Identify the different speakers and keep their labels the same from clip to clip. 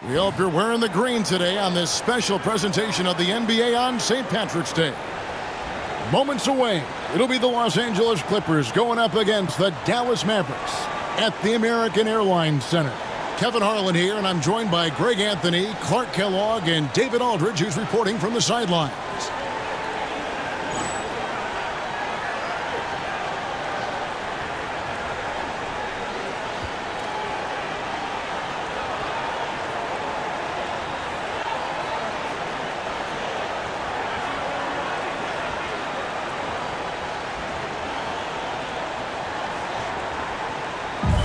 Speaker 1: We hope you're wearing the green today on this special presentation of the NBA on St. Patrick's Day. Moments away, it'll be the Los Angeles Clippers going up against the Dallas Mavericks at the American Airlines Center. Kevin Harlan here, and I'm joined by Greg Anthony, Clark Kellogg, and David Aldridge, who's reporting from the sidelines.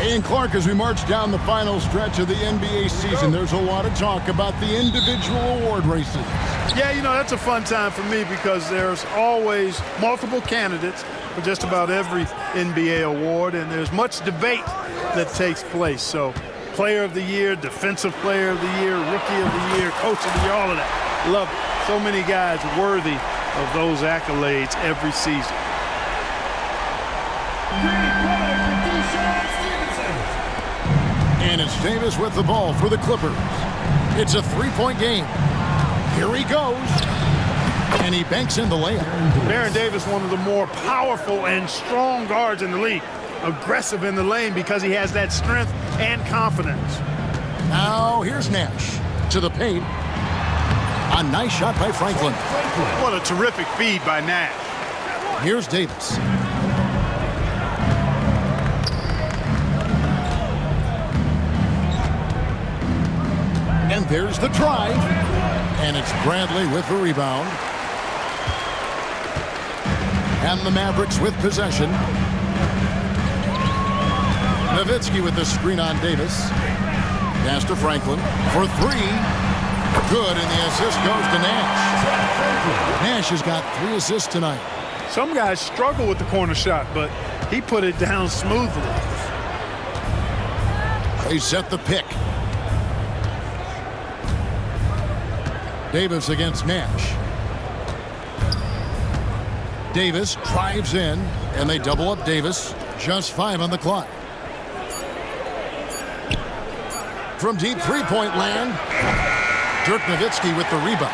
Speaker 1: And Clark, as we march down the final stretch of the NBA season, there's a lot of talk about the individual award races.
Speaker 2: Yeah, you know, that's a fun time for me because there's always multiple candidates for just about every NBA award, and there's much debate that takes place. So, Player of the Year, Defensive Player of the Year, Rookie of the Year, Coach of the Year, all of that. Love it. So many guys worthy of those accolades every season.
Speaker 1: And it's Davis with the ball for the Clippers. It's a three-point game. Here he goes. And he banks in the layup.
Speaker 2: Baron Davis, one of the more powerful and strong guards in the league. Aggressive in the lane because he has that strength and confidence.
Speaker 1: Now here's Nash to the paint. A nice shot by Franklin.
Speaker 2: What a terrific feed by Nash.
Speaker 1: Here's Davis. And there's the drive. And it's Bradley with the rebound. And the Mavericks with possession. Nowitzki with the screen on Davis. Pass to Franklin for three. Good, and the assist goes to Nash. Nash has got 3 assists tonight.
Speaker 2: Some guys struggle with the corner shot, but he put it down smoothly.
Speaker 1: They set the pick. Davis against Nash. Davis drives in, and they double up Davis. Just 5 on the clock. From deep three-point land, Dirk Nowitzki with the rebound.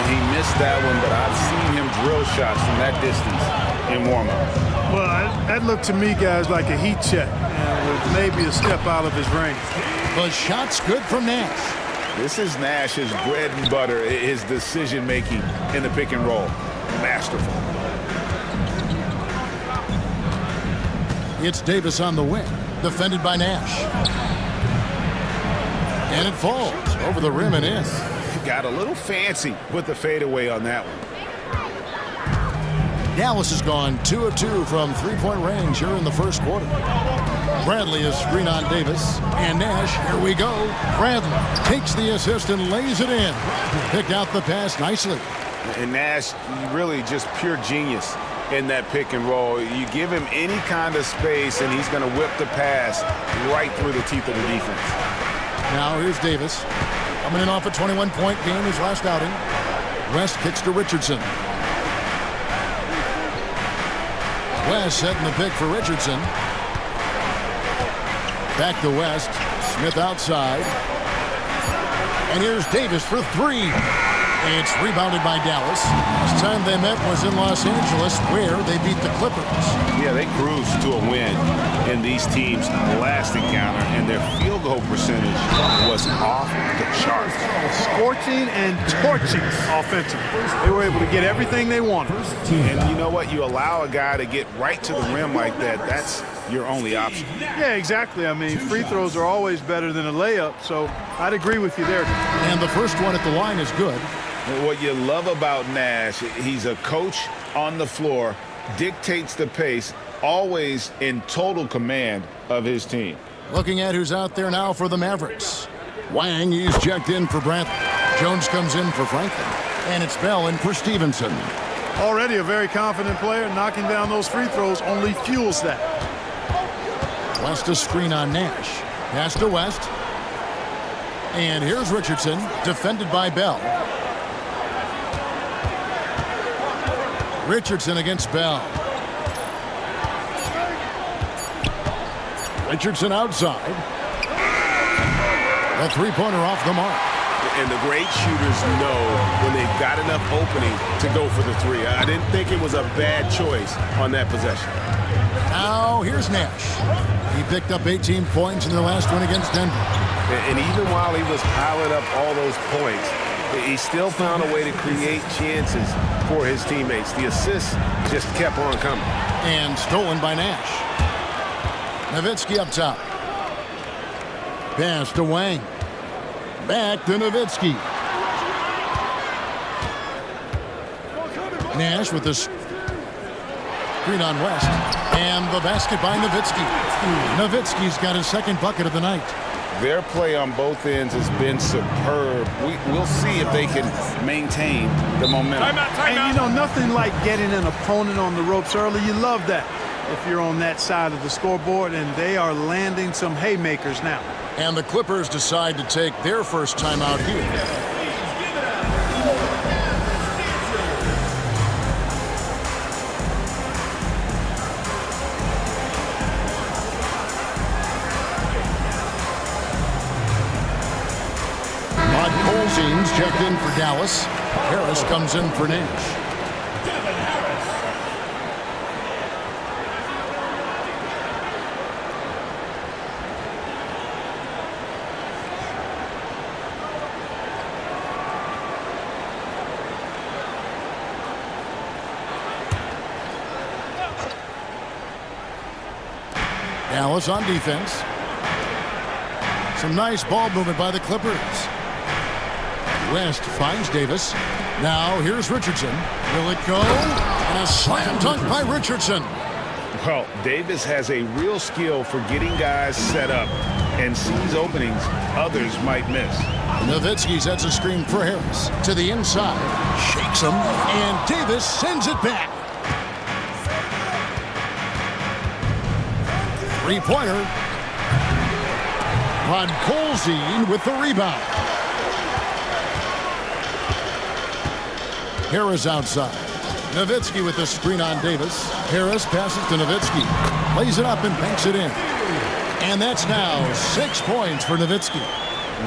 Speaker 3: He missed that one, but I've seen him drill shots from that distance in warm-up.
Speaker 2: Well, that looked to me, guys, like a heat check, and with maybe a step out of his range.
Speaker 1: The shot's good from Nash.
Speaker 3: This is Nash's bread and butter, his decision-making in the pick and roll. Masterful.
Speaker 1: It's Davis on the wing, defended by Nash. And it falls over the rim and in.
Speaker 3: Got a little fancy with the fadeaway on that one.
Speaker 1: Dallas has gone 2 of 2 from three-point range here in the first quarter. Bradley is screen on Davis. And Nash, here we go. Bradley takes the assist and lays it in. Picked out the pass nicely.
Speaker 3: And Nash, really just pure genius in that pick and roll. You give him any kind of space, and he's going to whip the pass right through the teeth of the defense.
Speaker 1: Now here's Davis. Coming in off a 21-point game, his last outing. West kicks to Richardson. West setting the pick for Richardson. Back to West. Smith outside. And here's Davis for 3. It's rebounded by Dallas. Last time they met was in Los Angeles, where they beat the Clippers.
Speaker 3: Yeah, they cruised to a win in these teams' last encounter, and their field goal percentage was off the charts.
Speaker 2: Scorching and torching offensively. They were able to get everything they wanted.
Speaker 3: And you know what? You allow a guy to get right to the rim like that, that's your only option.
Speaker 2: Yeah, exactly. I mean, free throws are always better than a layup, so I'd agree with you there.
Speaker 1: And the first one at the line is good.
Speaker 3: What you love about Nash, he's a coach on the floor, dictates the pace, always in total command of his team.
Speaker 1: Looking at who's out there now for the Mavericks. Wang, he's checked in for Bradley. Jones comes in for Franklin. And it's Bell in for Stevenson.
Speaker 2: Already a very confident player. Knocking down those free throws only fuels that.
Speaker 1: West a screen on Nash. Pass to West. And here's Richardson, defended by Bell. Richardson against Bell. Richardson outside. A three-pointer off the mark.
Speaker 3: And the great shooters know when they've got enough opening to go for the three. I didn't think it was a bad choice on that possession.
Speaker 1: Now here's Nash. He picked up 18 points in their last win against Denver.
Speaker 3: And even while he was piling up all those points, he still found a way to create chances for his teammates. The assists just kept on coming.
Speaker 1: And stolen by Nash. Nowitzki up top. Pass to Wang. Back to Nowitzki. Nash with the screen on West. And the basket by Nowitzki. Nowitzki's got his second bucket of the night.
Speaker 3: Their play on both ends has been superb. We'll see if they can maintain the momentum.
Speaker 2: And, you know, nothing like getting an opponent on the ropes early. You love that if you're on that side of the scoreboard, and they are landing some haymakers now.
Speaker 1: And the Clippers decide to take their first timeout here. Colson's checked in for Dallas. Harris comes in for Nash. Dallas on defense. Some nice ball movement by the Clippers. West finds Davis. Now here's Richardson. Will it go? And a slam dunk by Richardson.
Speaker 3: Well, Davis has a real skill for getting guys set up and sees openings others might miss.
Speaker 1: Nowitzki sets a screen for Harris. To the inside. Shakes him. And Davis sends it back. Three-pointer. Colson with the rebound. Harris outside. Nowitzki with the screen on Davis. Harris passes to Nowitzki. Plays it up and banks it in. And that's now 6 points for Nowitzki.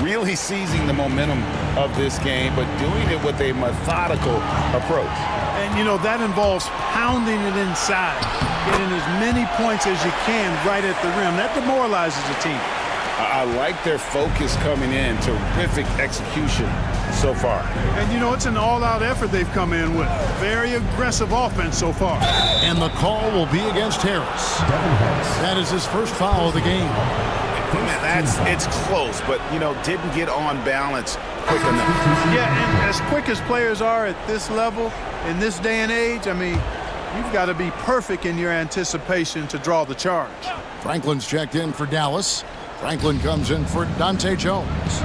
Speaker 3: Really seizing the momentum of this game, but doing it with a methodical approach.
Speaker 2: And, you know, that involves pounding it inside, getting as many points as you can right at the rim. That demoralizes the team.
Speaker 3: I like their focus coming in. Terrific execution so far.
Speaker 2: And, you know, it's an all-out effort they've come in with. Very aggressive offense so far.
Speaker 1: And the call will be against Harris. That is his first foul of the game.
Speaker 3: It's close, but, you know, didn't get on balance quick enough.
Speaker 2: Yeah, and as quick as players are at this level, in this day and age, I mean, you've got to be perfect in your anticipation to draw the charge.
Speaker 1: Franklin's checked in for Dallas. Franklin comes in for Dante Jones.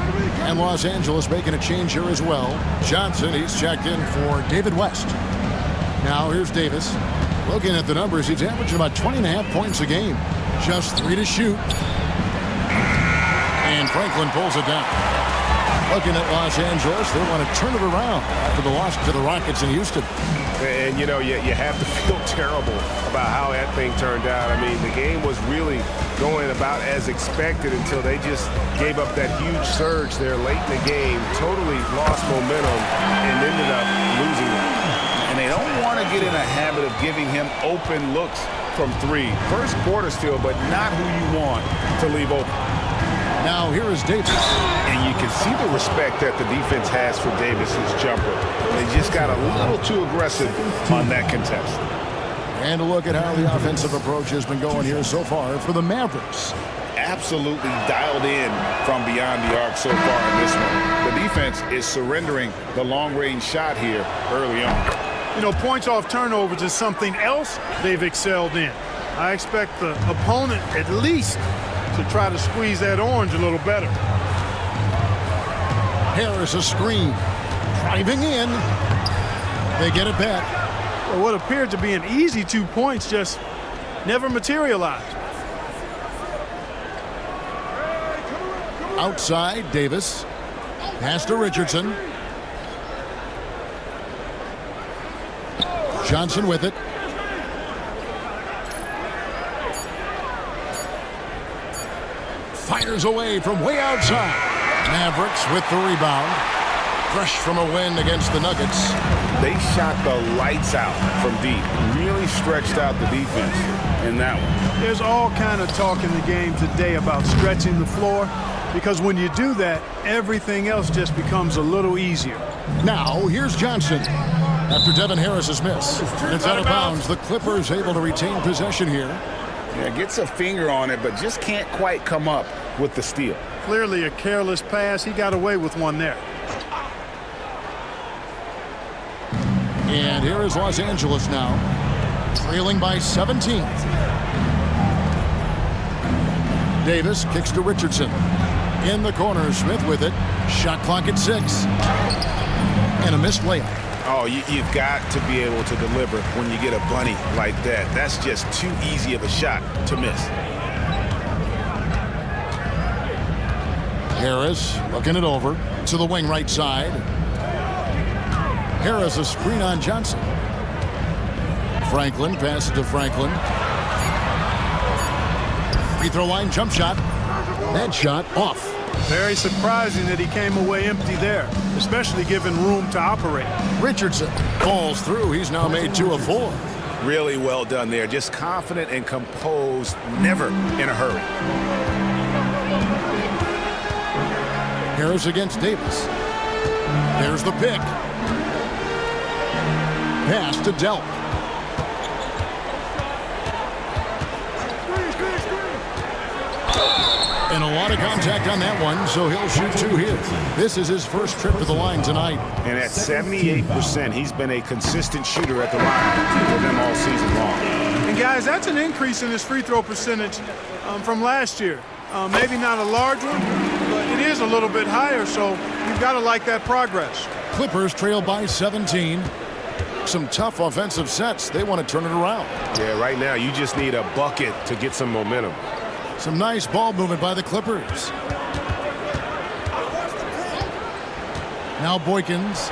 Speaker 1: And Los Angeles making a change here as well. Johnson, he's checked in for David West. Now here's Davis. Looking at the numbers, he's averaging about 20.5 points a game. Just 3 to shoot. And Franklin pulls it down. Looking at Los Angeles, they want to turn it around after the loss to the Rockets in Houston.
Speaker 3: And, you know, you have to feel terrible about how that thing turned out. I mean, the game was really going about as expected until they just gave up that huge surge there late in the game, totally lost momentum, and ended up losing it. And they don't want to get in a habit of giving him open looks from three. First quarter still, but not who you want to leave open.
Speaker 1: Now here is Davis.
Speaker 3: And you can see the respect that the defense has for Davis's jumper. They just got a little too aggressive on that contest.
Speaker 1: And a look at how the offensive approach has been going here so far for the Mavericks.
Speaker 3: Absolutely dialed in from beyond the arc so far in this one. The defense is surrendering the long-range shot here early on.
Speaker 2: You know, points off turnovers is something else they've excelled in. I expect the opponent at least to try to squeeze that orange a little better.
Speaker 1: Harris a screen. Driving in. They get it back.
Speaker 2: Well, what appeared to be an easy 2 points just never materialized.
Speaker 1: Outside, Davis. Pass to Richardson. Johnson with it. Fires away from way outside. Mavericks with the rebound. Fresh from a win against the Nuggets.
Speaker 4: They shot the lights out from deep. Really stretched out the defense in that one.
Speaker 2: There's all kind of talk in the game today about stretching the floor, because when you do that, everything else just becomes a little easier.
Speaker 1: Now, here's Johnson. After Devin Harris's miss. It's out of bounds. The Clippers able to retain possession here.
Speaker 4: Yeah, gets a finger on it, but just can't quite come up with the steal.
Speaker 2: Clearly a careless pass. He got away with one there.
Speaker 1: And here is Los Angeles now, trailing by 17. Davis kicks to Richardson. In the corner, Smith with it. Shot clock at 6. And a missed layup.
Speaker 4: Oh, you've got to be able to deliver when you get a bunny like that. That's just too easy of a shot to miss.
Speaker 1: Harris looking it over to the wing right side. Harris a screen on Johnson. Franklin passes to Franklin. Free throw line jump shot. That shot off.
Speaker 2: Very surprising that he came away empty there, especially given room to operate.
Speaker 1: Richardson falls through. He's now made 2 of 4.
Speaker 4: Really well done there. Just confident and composed, never in a hurry.
Speaker 1: Harris against Davis. There's the pick. Pass to Delp. And a lot of contact on that one, so he'll shoot 2 here. This is his first trip to the line tonight.
Speaker 4: And at 78%, he's been a consistent shooter at the line for them all season long.
Speaker 2: And guys, that's an increase in his free throw percentage from last year. Maybe not a large one, but it is a little bit higher, so you've got to like that progress.
Speaker 1: Clippers trail by 17. Some tough offensive sets. They want to turn it around.
Speaker 3: Yeah, right now you just need a bucket to get some momentum.
Speaker 1: Some nice ball movement by the Clippers. Now Boykins.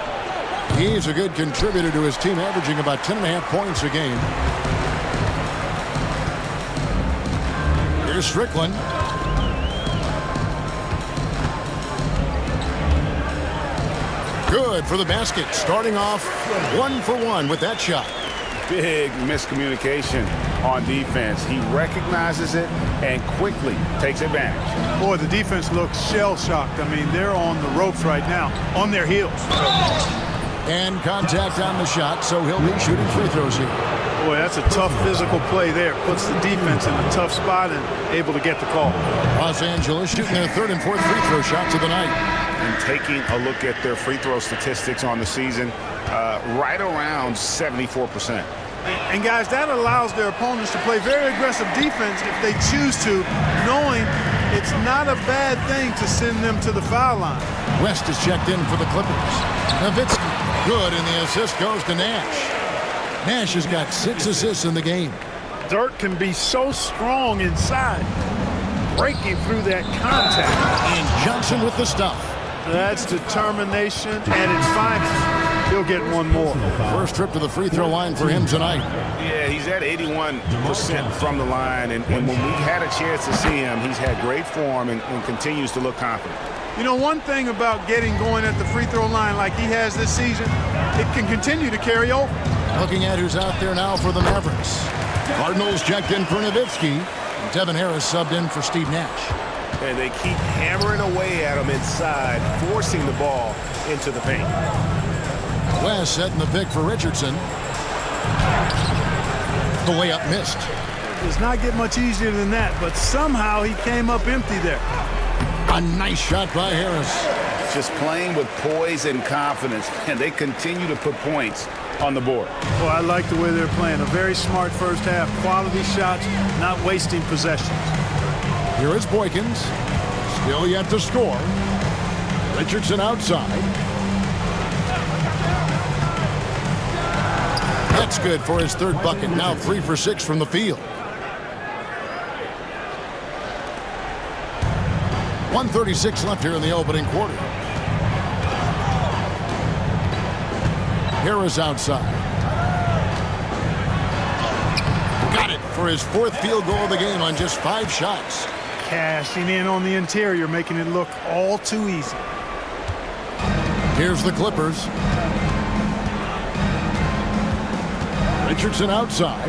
Speaker 1: He's a good contributor to his team, averaging about 10.5 points a game. Here's Strickland. Good for the basket. Starting off 1 for 1 with that shot.
Speaker 4: Big miscommunication on defense. He recognizes it and quickly takes advantage.
Speaker 2: Boy, the defense looks shell-shocked. I mean, they're on the ropes right now, on their heels.
Speaker 1: And contact on the shot, so he'll be shooting free throws here.
Speaker 2: Boy, that's a tough physical play there. Puts the defense in a tough spot and able to get the call.
Speaker 1: Los Angeles shooting their 3rd and 4th free throw shots of the night.
Speaker 4: And taking a look at their free throw statistics on the season, right around 74%.
Speaker 2: And guys, that allows their opponents to play very aggressive defense if they choose to, knowing it's not a bad thing to send them to the foul line.
Speaker 1: West is checked in for the Clippers. Nowitzki, good, and the assist goes to Nash. Nash has got 6 assists in the game.
Speaker 2: Dirk can be so strong inside, breaking through that contact.
Speaker 1: And Johnson with the stuff.
Speaker 2: That's determination at its finest. He'll get one more.
Speaker 1: First trip to the free throw line for him tonight.
Speaker 4: Yeah, he's at 81% from the line, and when we've had a chance to see him, he's had great form and continues to look confident.
Speaker 2: You know, one thing about getting going at the free throw line like he has this season, it can continue to carry over.
Speaker 1: Looking at who's out there now for the Mavericks. Cardinals checked in for Nowitzki. Devin Harris subbed in for Steve Nash.
Speaker 3: And they keep hammering away at him inside, forcing the ball into the paint.
Speaker 1: West setting the pick for Richardson. The layup missed.
Speaker 2: Does not get much easier than that, but somehow he came up empty there.
Speaker 1: A nice shot by Harris.
Speaker 4: Just playing with poise and confidence, and they continue to put points on the board.
Speaker 2: Well, I like the way they're playing. A very smart first half. Quality shots, not wasting possessions.
Speaker 1: Here is Boykins. Still yet to score. Richardson outside. That's good for his 3rd bucket. Now 3 for 6 from the field. 1:36 left here in the opening quarter. Harris outside. Got it for his 4th field goal of the game on just 5 shots.
Speaker 2: Cashing in on the interior, making it look all too easy.
Speaker 1: Here's the Clippers. Richardson outside.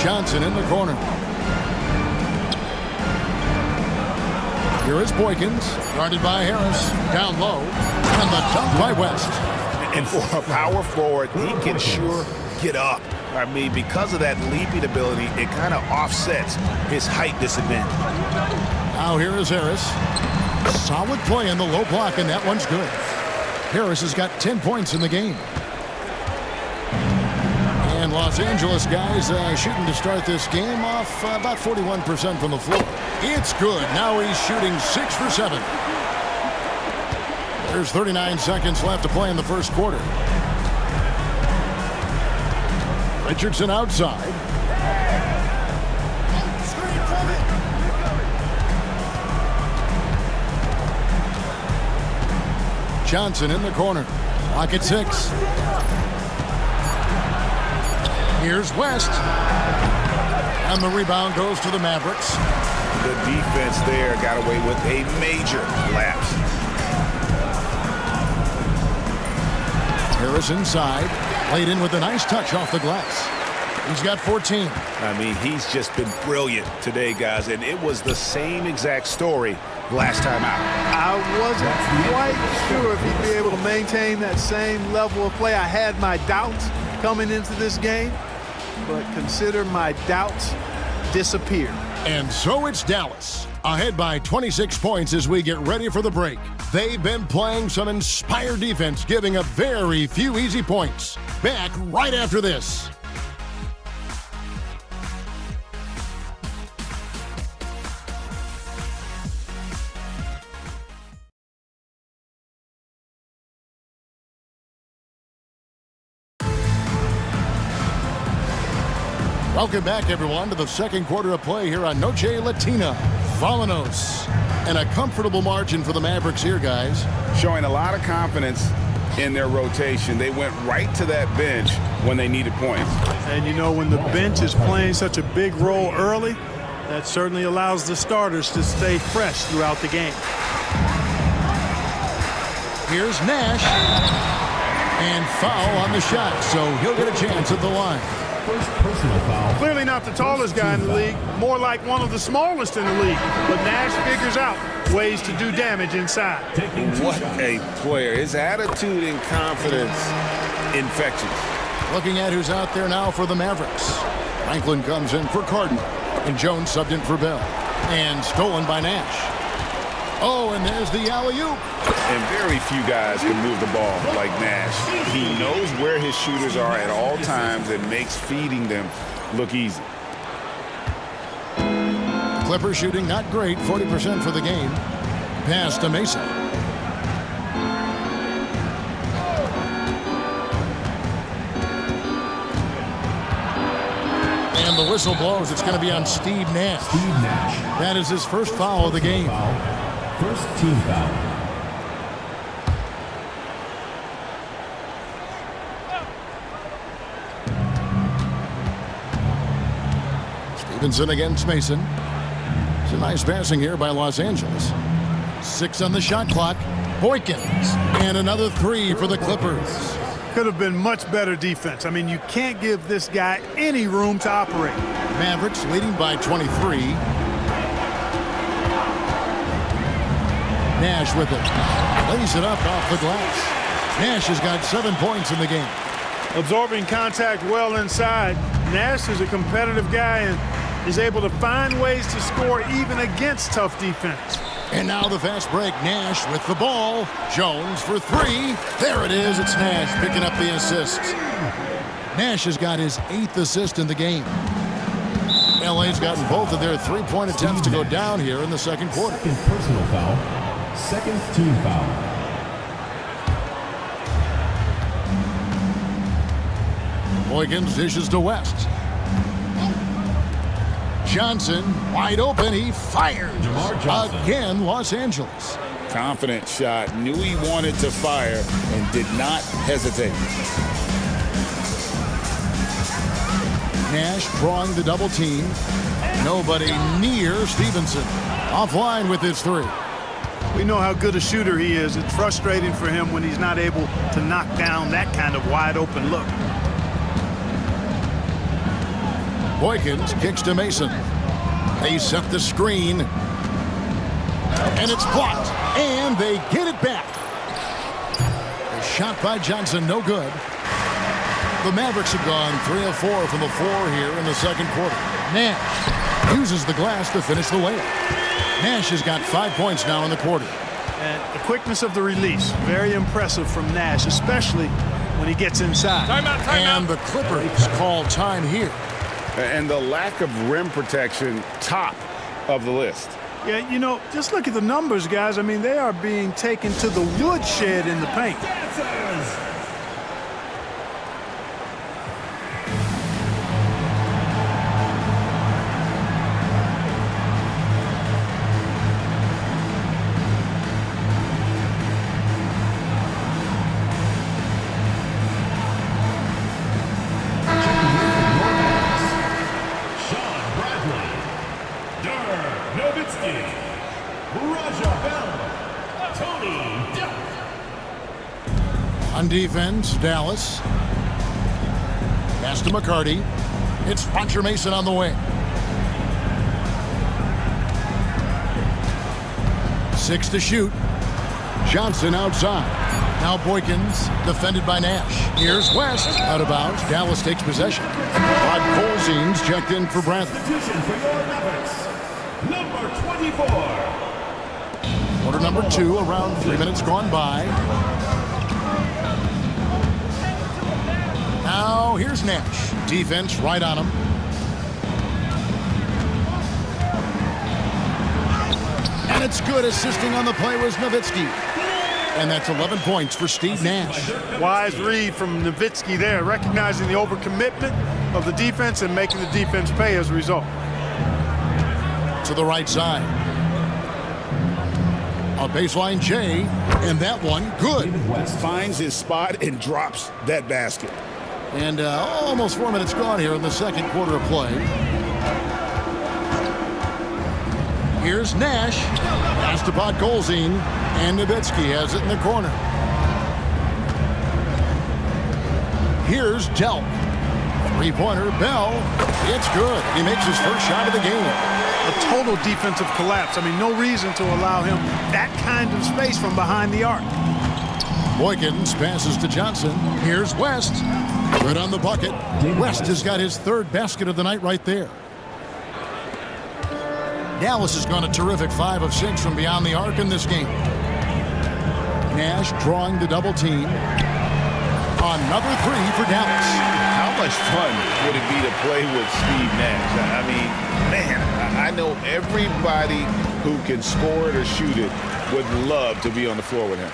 Speaker 1: Johnson in the corner. Here is Boykins, guarded by Harris, down low, and the dunk by West.
Speaker 4: And for a power forward, he can sure get up. I mean, because of that leaping ability, it kind of offsets his height disadvantage.
Speaker 1: Now here is Harris. Solid play in the low block, and that one's good. Harris has got 10 points in the game. And Los Angeles guys shooting to start this game off about 41% from the floor. It's good. Now he's shooting 6 for 7. There's 39 seconds left to play in the first quarter. Richardson outside. Johnson in the corner. Clock at 6. Here's West. And the rebound goes to the Mavericks.
Speaker 4: The defense there got away with a major lapse.
Speaker 1: Harris inside. Played in with a nice touch off the glass. He's got 14.
Speaker 4: I mean, he's just been brilliant today, guys, and it was the same exact story last time out.
Speaker 2: I wasn't quite sure if he'd be able to maintain that same level of play. I had my doubts coming into this game, but consider my doubts disappeared.
Speaker 1: And so it's Dallas, ahead by 26 points as we get ready for the break. They've been playing some inspired defense, giving up very few easy points. Back right after this. Welcome back, everyone, to the second quarter of play here on Noche Latina. Volanos. And a comfortable margin for the Mavericks here, guys.
Speaker 4: Showing a lot of confidence in their rotation. They went right to that bench when they needed points.
Speaker 2: And you know, when the bench is playing such a big role early, that certainly allows the starters to stay fresh throughout the game.
Speaker 1: Here's Nash. And foul on the shot, so he'll get a chance at the line.
Speaker 5: First personal foul.
Speaker 2: Clearly not the tallest guy in the league, more like one of the smallest in the league. But Nash figures out ways to do damage inside.
Speaker 4: What a player. His attitude and confidence infectious.
Speaker 1: Looking at who's out there now for the Mavericks. Franklin comes in for Cardinal, and Jones subbed in for Bell. And stolen by Nash. Oh, and there's the alley-oop.
Speaker 4: And very few guys can move the ball like Nash. He knows where his shooters are at all times and makes feeding them look easy.
Speaker 1: Clippers shooting not great, 40% for the game. Pass to Mason. And the whistle blows. It's going to be on Steve Nash.
Speaker 5: Steve Nash.
Speaker 1: That is his first foul of the game.
Speaker 5: First team foul.
Speaker 1: Stevenson against Mason. It's a nice passing here by Los Angeles. 6 on the shot clock. Boykins. And another 3 for the Clippers.
Speaker 2: Could have been much better defense. I mean, you can't give this guy any room to operate.
Speaker 1: Mavericks leading by 23. Nash with it. Lays it up off the glass. Nash has got 7 points in the game.
Speaker 2: Absorbing contact well inside. Nash is a competitive guy and is able to find ways to score even against tough defense.
Speaker 1: And now the fast break. Nash with the ball. Jones for 3. There it is. It's Nash picking up the assist. Nash has got his 8th assist in the game. LA's gotten both of their 3-point attempts to go down here in the second quarter.
Speaker 5: Second personal foul. Second team foul.
Speaker 1: Boykins dishes to West. Johnson wide open. He fires. Again, Los Angeles.
Speaker 4: Confident shot. Knew he wanted to fire and did not hesitate.
Speaker 1: Nash drawing the double team. Nobody near Stevenson. Offline with his three.
Speaker 2: We know how good a shooter he is. It's frustrating for him when he's not able to knock down that kind of wide open look.
Speaker 1: Boykins kicks to Mason. They set the screen. And it's blocked. And they get it back. A shot by Johnson, no good. The Mavericks have gone 3 of 4 from the floor here in the second quarter. Nash uses the glass to finish the layup. Nash has got 5 points now in the quarter.
Speaker 2: And the quickness of the release, very impressive from Nash, especially when he gets inside.
Speaker 1: Timeout. And the Clippers call time here.
Speaker 3: And the lack of rim protection, top of the list.
Speaker 2: Yeah, you know, just look at the numbers, guys. I mean, they are being taken to the woodshed in the paint.
Speaker 1: On defense, Dallas. Pass to McCarty. It's Roger Mason on the wing. 6 to shoot. Johnson outside. Now Boykins, defended by Nash. Here's West, out of bounds. Dallas takes possession. Rod Colzine's checked in for Bradley.
Speaker 5: Number 24.
Speaker 1: Quarter number 2, around 3 minutes gone by. Now here's Nash. Defense right on him. And it's good. Assisting on the play was Nowitzki. And that's 11 points for Steve Nash.
Speaker 2: Wise read from Nowitzki there, recognizing the overcommitment of the defense and making the defense pay as a result.
Speaker 1: To the right side. A baseline J, and that one good.
Speaker 4: Finds his spot and drops that basket.
Speaker 1: And almost 4 minutes gone here in the second quarter of play. Here's Nash. Pass to Podkolzin. And Nowitzki has it in the corner. Here's Delp. Three-pointer, Bell. It's good. He makes his first shot of the game.
Speaker 2: A total defensive collapse. I mean, no reason to allow him that kind of space from behind the arc.
Speaker 1: Boykins passes to Johnson. Here's West. Good on the bucket. West has got his third basket of the night right there. Dallas has gone a terrific 5 of 6 from beyond the arc in this game. Nash drawing the double team. Another 3 for Dallas.
Speaker 4: How much fun would it be to play with Steve Nash? I mean, man, I know everybody who can score it or shoot it would love to be on the floor with him.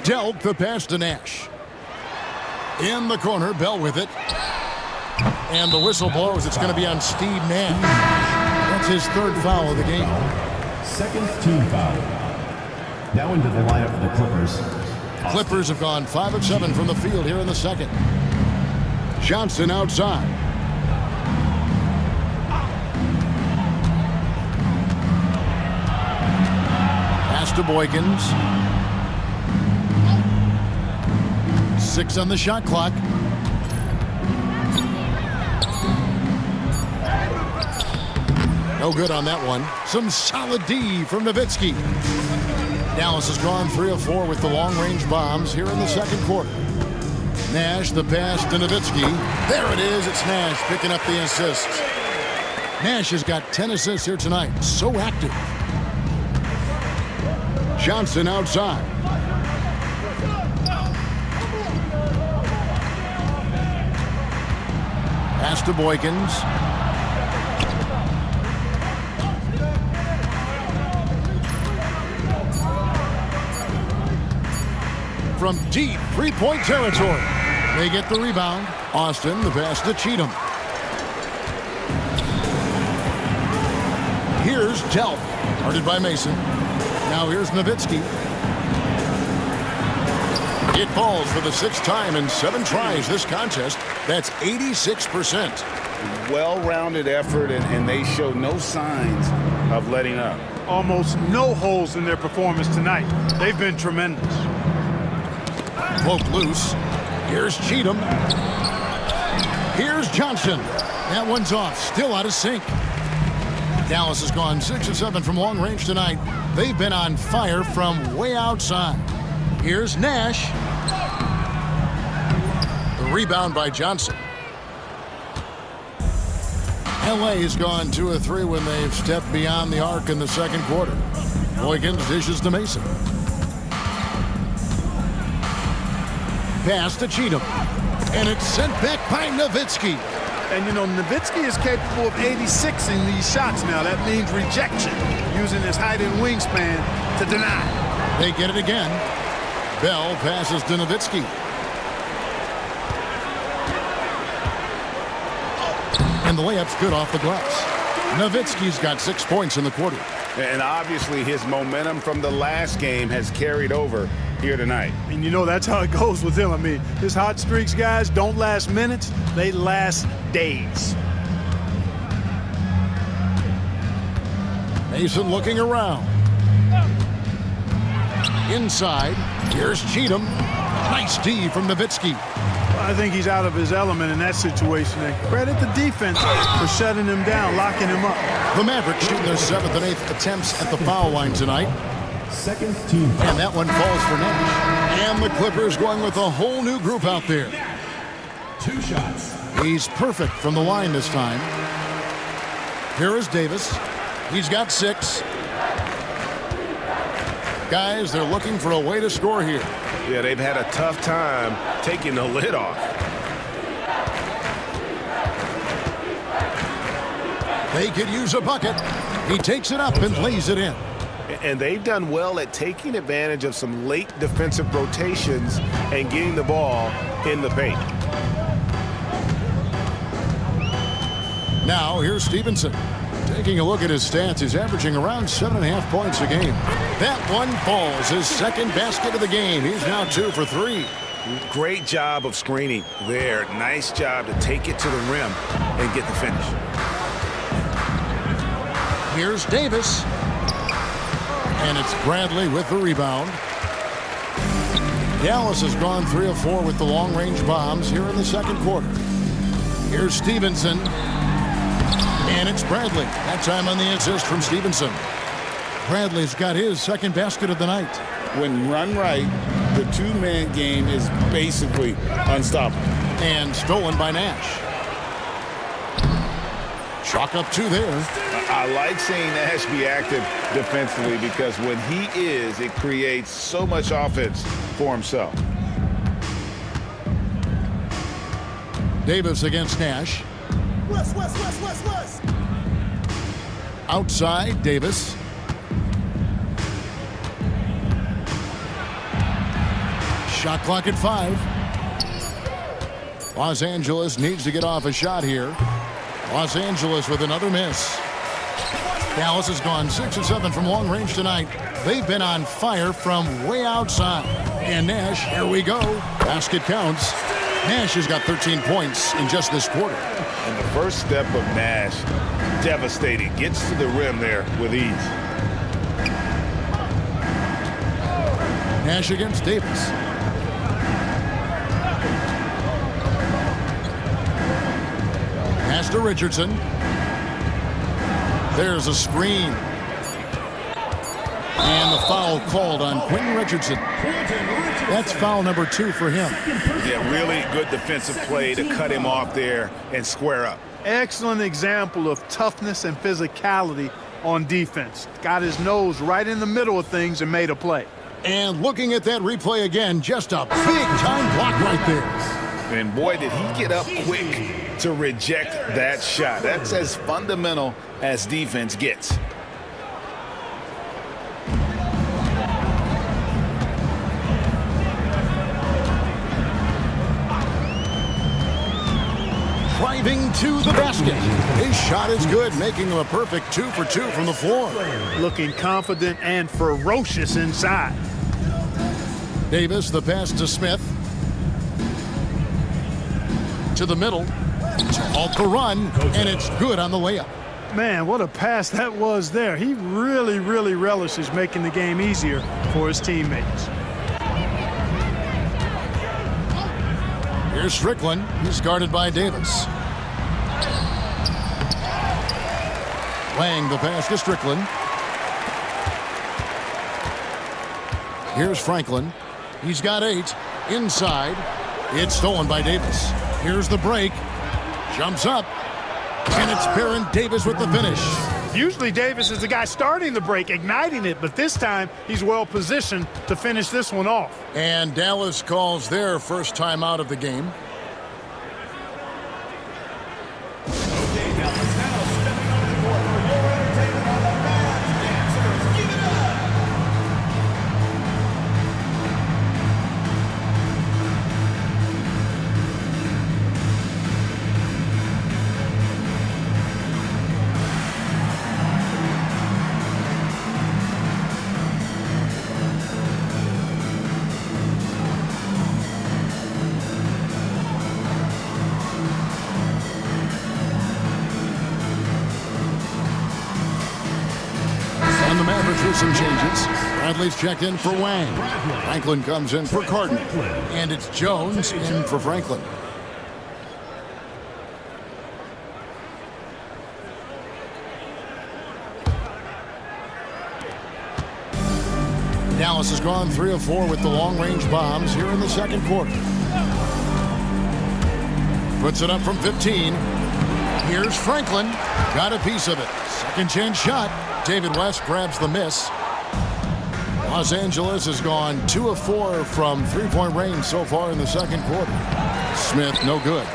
Speaker 1: Delp the pass to Nash. In the corner, Bell with it. And the whistle blows. It's going to be on Steve Nash. That's his third foul of the game.
Speaker 5: Second team foul. Now into the lineup for the Clippers.
Speaker 1: The Clippers have gone 5 of 7 from the field here in the second. Johnson outside. Pass to Boykins. 6 on the shot clock. No good on that one. Some solid D from Nowitzki. Dallas has gone 3 of 4 with the long-range bombs here in the second quarter. Nash, the pass to Nowitzki. There it is. It's Nash picking up the assist. Nash has got 10 assists here tonight. So active. Johnson outside. Pass to Boykins. From deep three-point territory. They get the rebound. Austin, the pass to Cheatham. Here's Delp. Guarded by Mason. Now here's Nowitzki. It falls for the 6th time in 7 tries this contest. That's 86%.
Speaker 4: Well-rounded effort, and they show no signs of letting up.
Speaker 2: Almost no holes in their performance tonight. They've been tremendous.
Speaker 1: Poke loose. Here's Cheatham. Here's Johnson. That one's off. Still out of sync. Dallas has gone 6 of 7 from long range tonight. They've been on fire from way outside. Here's Nash. The rebound by Johnson. LA has gone 2 of 3 when they've stepped beyond the arc in the second quarter. Boykins dishes to Mason. Pass to Cheatham. And it's sent back by Nowitzki.
Speaker 2: And, you know, Nowitzki is capable of 86ing these shots now. That means rejection, using his height and wingspan to deny.
Speaker 1: They get it again. Bell passes to Nowitzki. And the layup's good off the glass. Nowitzki's got 6 points in the quarter.
Speaker 4: And obviously his momentum from the last game has carried over here tonight.
Speaker 2: And you know, that's how it goes with him. I mean, his hot streaks, guys, don't last minutes. They last days.
Speaker 1: Mason looking around. Inside. Here's Cheatham. Nice D from Nowitzki.
Speaker 2: I think he's out of his element in that situation. And credit the defense for shutting him down, locking him up.
Speaker 1: The Mavericks shooting their 7th and 8th attempts at the foul line tonight.
Speaker 5: Second team foul.
Speaker 1: And that one falls for Nash. And the Clippers going with a whole new group out there.
Speaker 5: 2 shots.
Speaker 1: He's perfect from the line this time. Here is Davis. He's got 6. Guys, they're looking for a way to score here.
Speaker 3: Yeah, they've had a tough time taking the lid off.
Speaker 1: They could use a bucket. He takes it up and lays it in.
Speaker 3: And they've done well at taking advantage of some late defensive rotations and getting the ball in the paint.
Speaker 1: Now, here's Stevenson. Taking a look at his stats, he's averaging around 7.5 points a game. That one falls, his 2nd basket of the game. He's now 2 for 3.
Speaker 3: Great job of screening there. Nice job to take it to the rim and get the finish.
Speaker 1: Here's Davis. And it's Bradley with the rebound. Dallas has gone 3 of 4 with the long-range bombs here in the second quarter. Here's Stevenson. And it's Bradley. That time on the assist from Stevenson. Bradley's got his 2nd basket of the night.
Speaker 4: When run right, the 2-man game is basically unstoppable.
Speaker 1: And stolen by Nash. Chalk up 2 there.
Speaker 4: I like seeing Nash be active defensively because when he is, it creates so much offense for himself.
Speaker 1: Davis against Nash.
Speaker 6: West.
Speaker 1: Outside, Davis. Shot clock at 5. Los Angeles needs to get off a shot here. Los Angeles with another miss. Dallas has gone 6 of 7 from long range tonight. They've been on fire from way outside. And Nash, here we go. Basket counts. Nash has got 13 points in just this quarter.
Speaker 4: And the first step of Nash, devastating. Gets to the rim there with ease.
Speaker 1: Nash against Davis. Pass to Richardson. There's a screen. And the foul called on Quentin Richardson. That's foul number 2 for him.
Speaker 4: Yeah, really good defensive play to cut him off there and square up.
Speaker 2: Excellent example of toughness and physicality on defense. Got his nose right in the middle of things and made a play.
Speaker 1: And looking at that replay again, just a big-time block right there.
Speaker 4: And boy, did he get up quick to reject that shot. That's as fundamental as defense gets.
Speaker 1: Driving to the basket. His shot is good, making him a perfect 2 for 2 from the floor.
Speaker 2: Looking confident and ferocious inside.
Speaker 1: Davis, the pass to Smith. To the middle. To halt the run, and it's good on the layup.
Speaker 2: Man, what a pass that was there. He really, really relishes making the game easier for his teammates.
Speaker 1: Here's Strickland. He's guarded by Davis. Lang the pass to Strickland. Here's Franklin. He's got 8. Inside. It's stolen by Davis. Here's the break. Jumps up. And it's Baron Davis with the finish.
Speaker 2: Usually Davis is the guy starting the break, igniting it, but this time he's well positioned to finish this one off.
Speaker 1: And Dallas calls their first time out of the game. With some changes. Bradley's checked in for Wang. Franklin comes in for Carton. And it's Jones in for Franklin. Dallas has gone 3 of 4 with the long-range bombs here in the second quarter. Puts it up from 15. Here's Franklin. Got a piece of it. Second chance shot. David West grabs the miss. Los Angeles has gone 2 of 4 from three-point range so far in the second quarter. Smith, no good.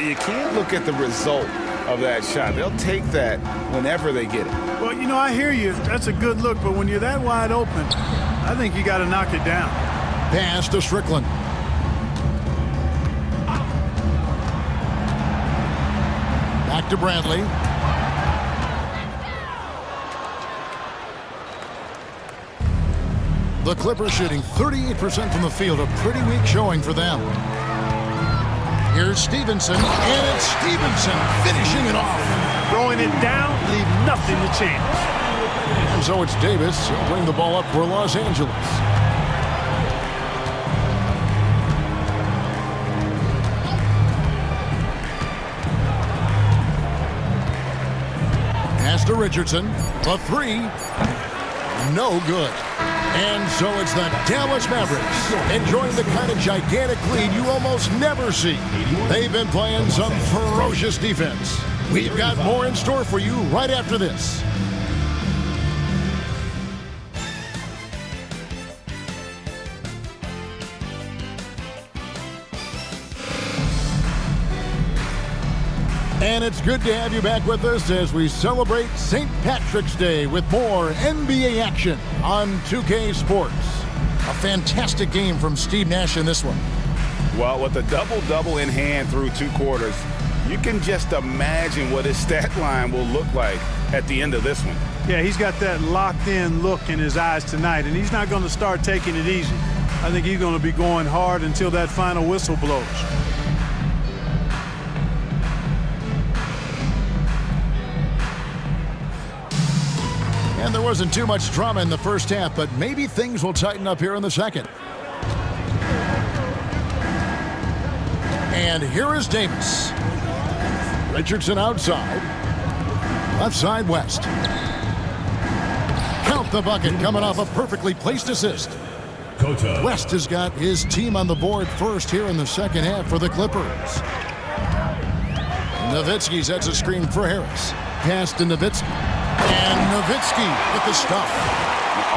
Speaker 4: You can't look at the result of that shot. They'll take that whenever they get it.
Speaker 2: Well, you know, I hear you. That's a good look, but when you're that wide open, I think you got to knock it down.
Speaker 1: Pass to Strickland. Back to Bradley. The Clippers shooting 38% from the field, a pretty weak showing for them. Here's Stevenson, and it's Stevenson finishing it off.
Speaker 2: Throwing it down, leave nothing to chance.
Speaker 1: And so it's Davis. He'll bring the ball up for Los Angeles. Pass to Richardson. A 3. No good. And so it's the Dallas Mavericks enjoying the kind of gigantic lead you almost never see. They've been playing some ferocious defense. We've got more in store for you right after this. And it's good to have you back with us as we celebrate St. Patrick's Day with more NBA action on 2K Sports. A fantastic game from Steve Nash in this one.
Speaker 4: Well, with a double-double in hand through 2 quarters, you can just imagine what his stat line will look like at the end of this one.
Speaker 2: Yeah, he's got that locked-in look in his eyes tonight, and he's not going to start taking it easy. I think he's going to be going hard until that final whistle blows.
Speaker 1: And there wasn't too much drama in the first half, but maybe things will tighten up here in the second. And here is Davis. Richardson outside. Left side West. Count the bucket coming off a perfectly placed assist. West has got his team on the board first here in the second half for the Clippers. Nowitzki sets a screen for Harris. Pass to Nowitzki. And Nowitzki with the stop.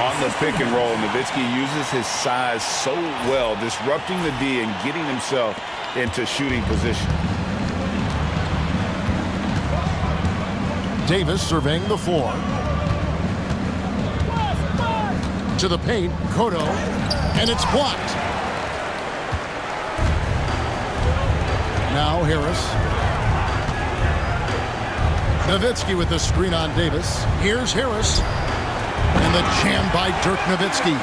Speaker 4: On the pick and roll, Nowitzki uses his size so well, disrupting the D and getting himself into shooting position.
Speaker 1: Davis surveying the floor. To the paint, Cotto, and it's blocked. Now Harris. Nowitzki with the screen on Davis. Here's Harris. And the jam by Dirk Nowitzki.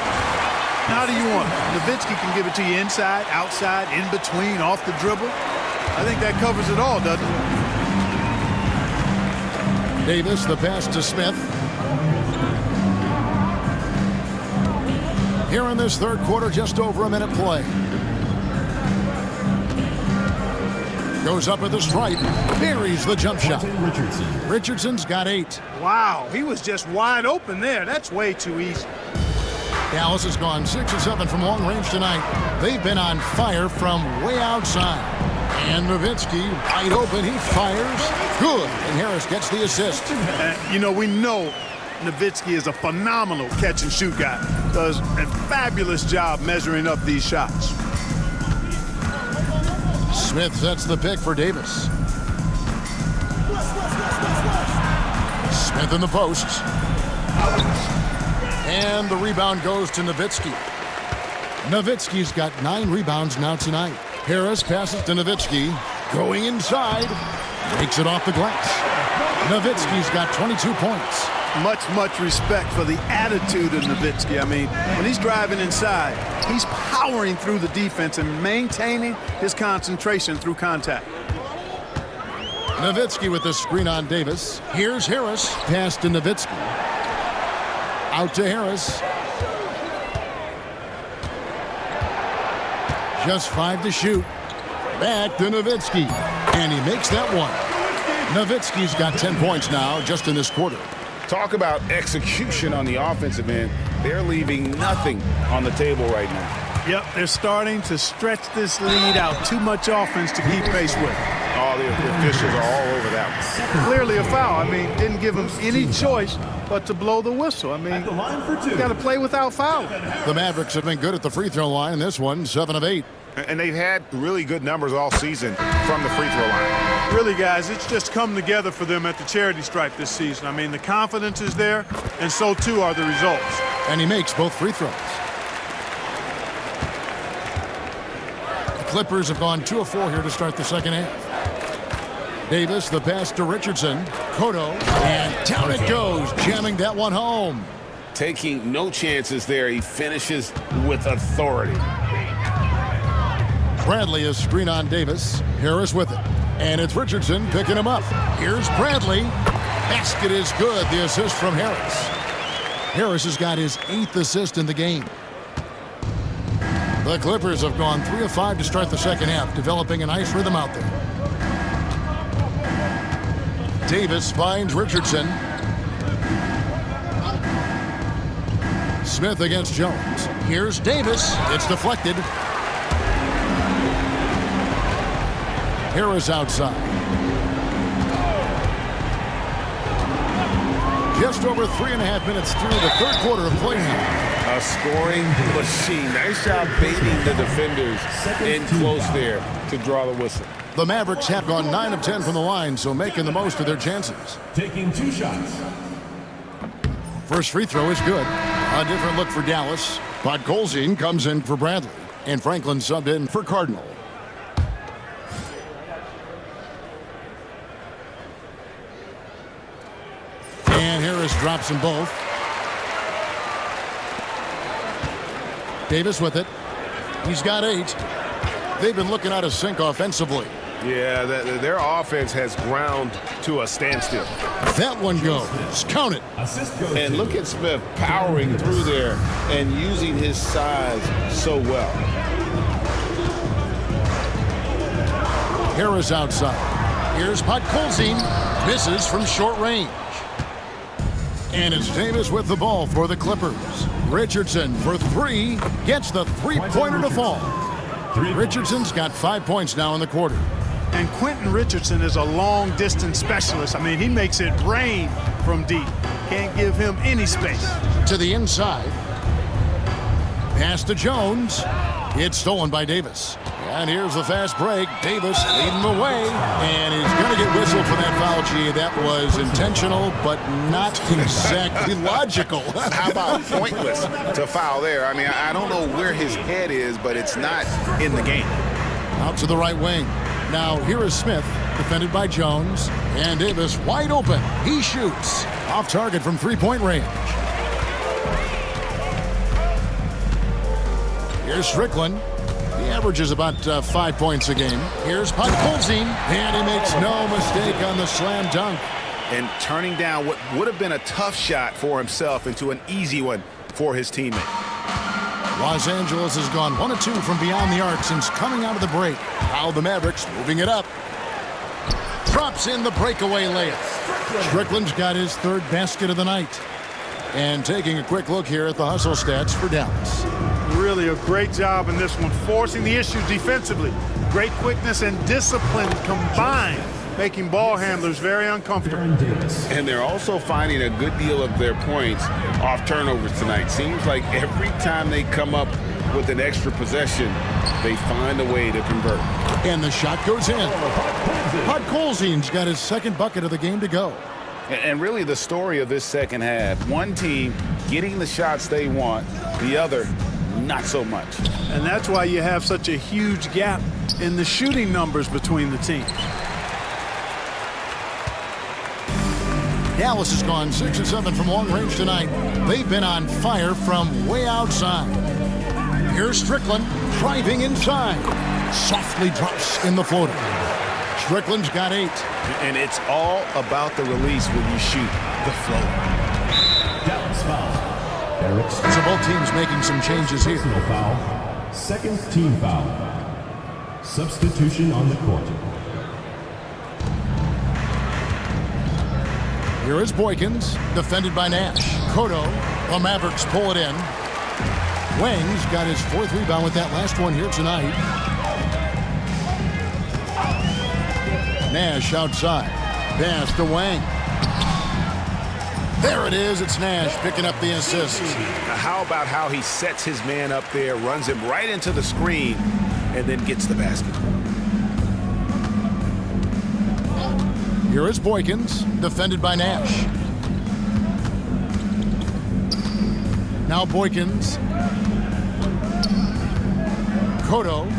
Speaker 2: How do you want it? Nowitzki can give it to you inside, outside, in between, off the dribble. I think that covers it all, doesn't it?
Speaker 1: Davis, the pass to Smith. Here in this third quarter, just over a minute play. Goes up at the stripe, buries the jump shot. Richardson's got 8.
Speaker 2: Wow, he was just wide open there. That's way too easy.
Speaker 1: Dallas has gone 6 of 7 from long range tonight. They've been on fire from way outside. And Nowitzki, wide open, he fires. Good, and Harris gets the assist.
Speaker 2: You know, we know Nowitzki is a phenomenal catch-and-shoot guy. Does a fabulous job measuring up these shots.
Speaker 1: Smith sets the pick for Davis. Smith in the posts. And the rebound goes to Nowitzki. Nowitzki's got 9 rebounds now tonight. Harris passes to Nowitzki. Going inside. Makes it off the glass. Nowitzki's got 22 points.
Speaker 2: Much respect for the attitude of Nowitzki. I mean, when he's driving inside, he's powering through the defense and maintaining his concentration through contact.
Speaker 1: Nowitzki with the screen on Davis. Here's Harris. Pass to Nowitzki. Out to Harris. Just 5 to shoot. Back to Nowitzki. And he makes that one. Nowitzki's got 10 points now just in this quarter.
Speaker 4: Talk about execution on the offensive end. They're leaving nothing on the table right now.
Speaker 2: Yep, they're starting to stretch this lead out. Too much offense to keep pace with.
Speaker 4: Oh, the officials are all over that one.
Speaker 2: Clearly a foul. I mean, didn't give him any choice but to blow the whistle. I mean, you got to play without fouling.
Speaker 1: The Mavericks have been good at the free throw line. This one, 7 of 8.
Speaker 3: And they've had really good numbers all season from the free throw line.
Speaker 2: Really, guys, it's just come together for them at the charity stripe this season. I mean, the confidence is there, and so too are the results.
Speaker 1: And he makes both free throws. The Clippers have gone 2 of 4 here to start the second half. Davis, the pass to Richardson. Cotto, and down it goes, jamming that one home.
Speaker 4: Taking no chances there. He finishes with authority.
Speaker 1: Bradley is screen on Davis. Harris with it. And it's Richardson picking him up. Here's Bradley. Basket is good. The assist from Harris. Harris has got his 8th assist in the game. The Clippers have gone 3 of 5 to start the second half, developing a nice rhythm out there. Davis finds Richardson. Smith against Jones. Here's Davis. It's deflected. Harris outside. Just over 3.5 minutes through the third quarter of play now.
Speaker 4: A scoring machine. Nice job baiting the defenders in close there to draw the whistle.
Speaker 1: The Mavericks have gone 9 of 10 from the line, so making the most of their chances.
Speaker 5: Taking 2 shots.
Speaker 1: First free throw is good. A different look for Dallas. Podkolzin comes in for Bradley. And Franklin subbed in for Cardinal. And Harris drops them both. Davis with it. He's got 8. They've been looking out of sync offensively.
Speaker 3: Yeah, their offense has ground to a standstill.
Speaker 1: That one goes. Count it.
Speaker 4: And look at Smith powering through there and using his size so well.
Speaker 1: Harris outside. Here's Podkolzin. Misses from short range. And it's Davis with the ball for the Clippers. Richardson for 3. Gets the three-pointer to fall. Richardson's got 5 points now in the quarter.
Speaker 2: And Quentin Richardson is a long-distance specialist. I mean, he makes it rain from deep. Can't give him any space.
Speaker 1: To the inside. Pass to Jones. It's stolen by Davis. And here's the fast break. Davis leading the way. And he's going to get whistled for that foul, G. That was intentional, but not exactly logical.
Speaker 4: How about pointless to foul there? I mean, I don't know where his head is, but it's not in the game.
Speaker 1: Out to the right wing. Now here is Smith, defended by Jones. And Davis wide open. He shoots. Off target from three-point range. Here's Strickland. He averages about 5 points a game. Here's Podkolzin, and he makes no mistake on the slam dunk.
Speaker 4: And turning down what would have been a tough shot for himself into an easy one for his teammate.
Speaker 1: Los Angeles has gone 1 of 2 from beyond the arc since coming out of the break. Now the Mavericks moving it up. Drops in the breakaway layup. Strickland's got his 3rd basket of the night. And taking a quick look here at the hustle stats for Dallas.
Speaker 2: Really a great job in this one, forcing the issues defensively. Great quickness and discipline combined, making ball handlers very uncomfortable.
Speaker 4: And they're also finding a good deal of their points off turnovers tonight. Seems like every time they come up with an extra possession, they find a way to convert.
Speaker 1: And the shot goes in. Podkolzin's got his 2nd bucket of the game to go.
Speaker 4: And really the story of this second half, one team getting the shots they want, the other not so much.
Speaker 2: And that's why you have such a huge gap in the shooting numbers between the teams.
Speaker 1: Dallas has gone 6 of 7 from long range tonight. They've been on fire from way outside. Here's Strickland driving inside. Softly drops in the floater. Strickland's got 8.
Speaker 4: And it's all about the release when you shoot the floater.
Speaker 5: Dallas foul.
Speaker 1: So both teams making some changes here.
Speaker 5: Personal foul. 2nd team foul. Substitution on the court.
Speaker 1: Here is Boykins, defended by Nash. Cotto, the Mavericks pull it in. Wang's got his 4th rebound with that last one here tonight. Nash outside. Pass to Wang. There it is. It's Nash picking up the assist.
Speaker 4: Now how about how he sets his man up there, runs him right into the screen, and then gets the basket.
Speaker 1: Here is Boykins, defended by Nash. Now Boykins. Cotto.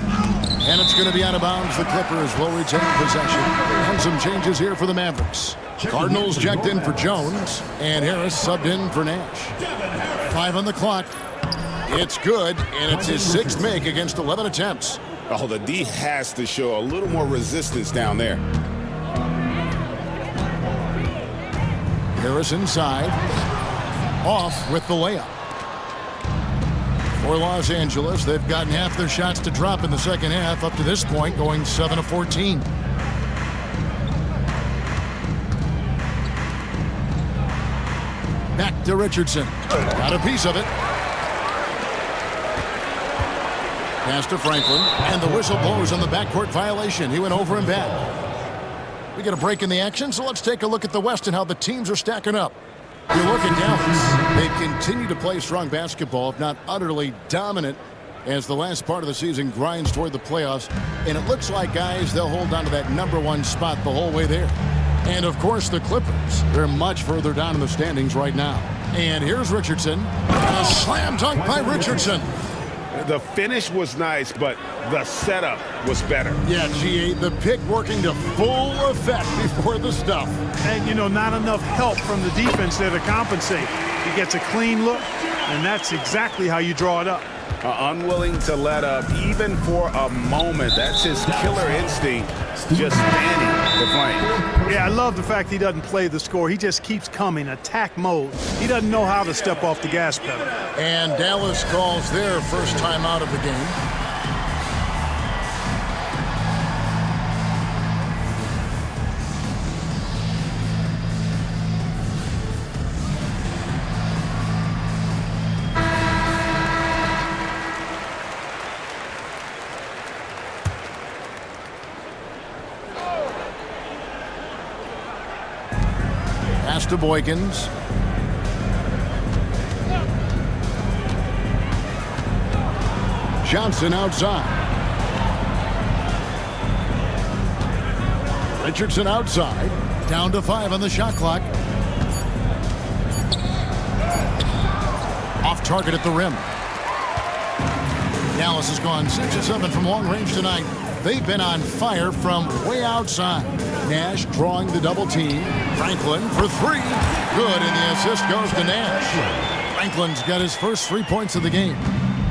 Speaker 1: And it's going to be out of bounds. The Clippers will retain possession. And some changes here for the Mavericks. Cardinals checked in for Jones, and Harris subbed in for Nash. 5 on the clock. It's good, and it's his 6th make against 11 attempts.
Speaker 4: Oh, the D has to show a little more resistance down there.
Speaker 1: Harris inside. Off with the layup. For Los Angeles, they've gotten half their shots to drop in the second half up to this point, going 7 of 14. Back to Richardson. Got a piece of it. Pass to Franklin, and the whistle blows on the backcourt violation. He went over and back. We get a break in the action, so let's take a look at the West and how the teams are stacking up. You look at Dallas. They continue to play strong basketball, if not utterly dominant, as the last part of the season grinds toward the playoffs. And it looks like, guys, they'll hold on to that #1 spot the whole way there. And, of course, the Clippers. They're much further down in the standings right now. And here's Richardson. A slam dunk by Richardson.
Speaker 3: The finish was nice, but the setup was better.
Speaker 1: Yeah, GA, the pick working to full effect before the stuff.
Speaker 2: And, you know, not enough help from the defense there to compensate. He gets a clean look, and that's exactly how you draw it up.
Speaker 3: Unwilling to let up, even for a moment. That's his killer instinct, just fanning the flame.
Speaker 2: Yeah, I love the fact he doesn't play the score. He just keeps coming, attack mode. He doesn't know how to step off the gas pedal.
Speaker 1: And Dallas calls their first time out of the game. Pass to Boykins. Johnson outside. Richardson outside. Down to 5 on the shot clock. Off target at the rim. Dallas has gone 6 of 7 from long range tonight. They've been on fire from way outside. Nash drawing the double team. Franklin for 3. Good, and the assist goes to Nash. Franklin's got his first 3 points of the game.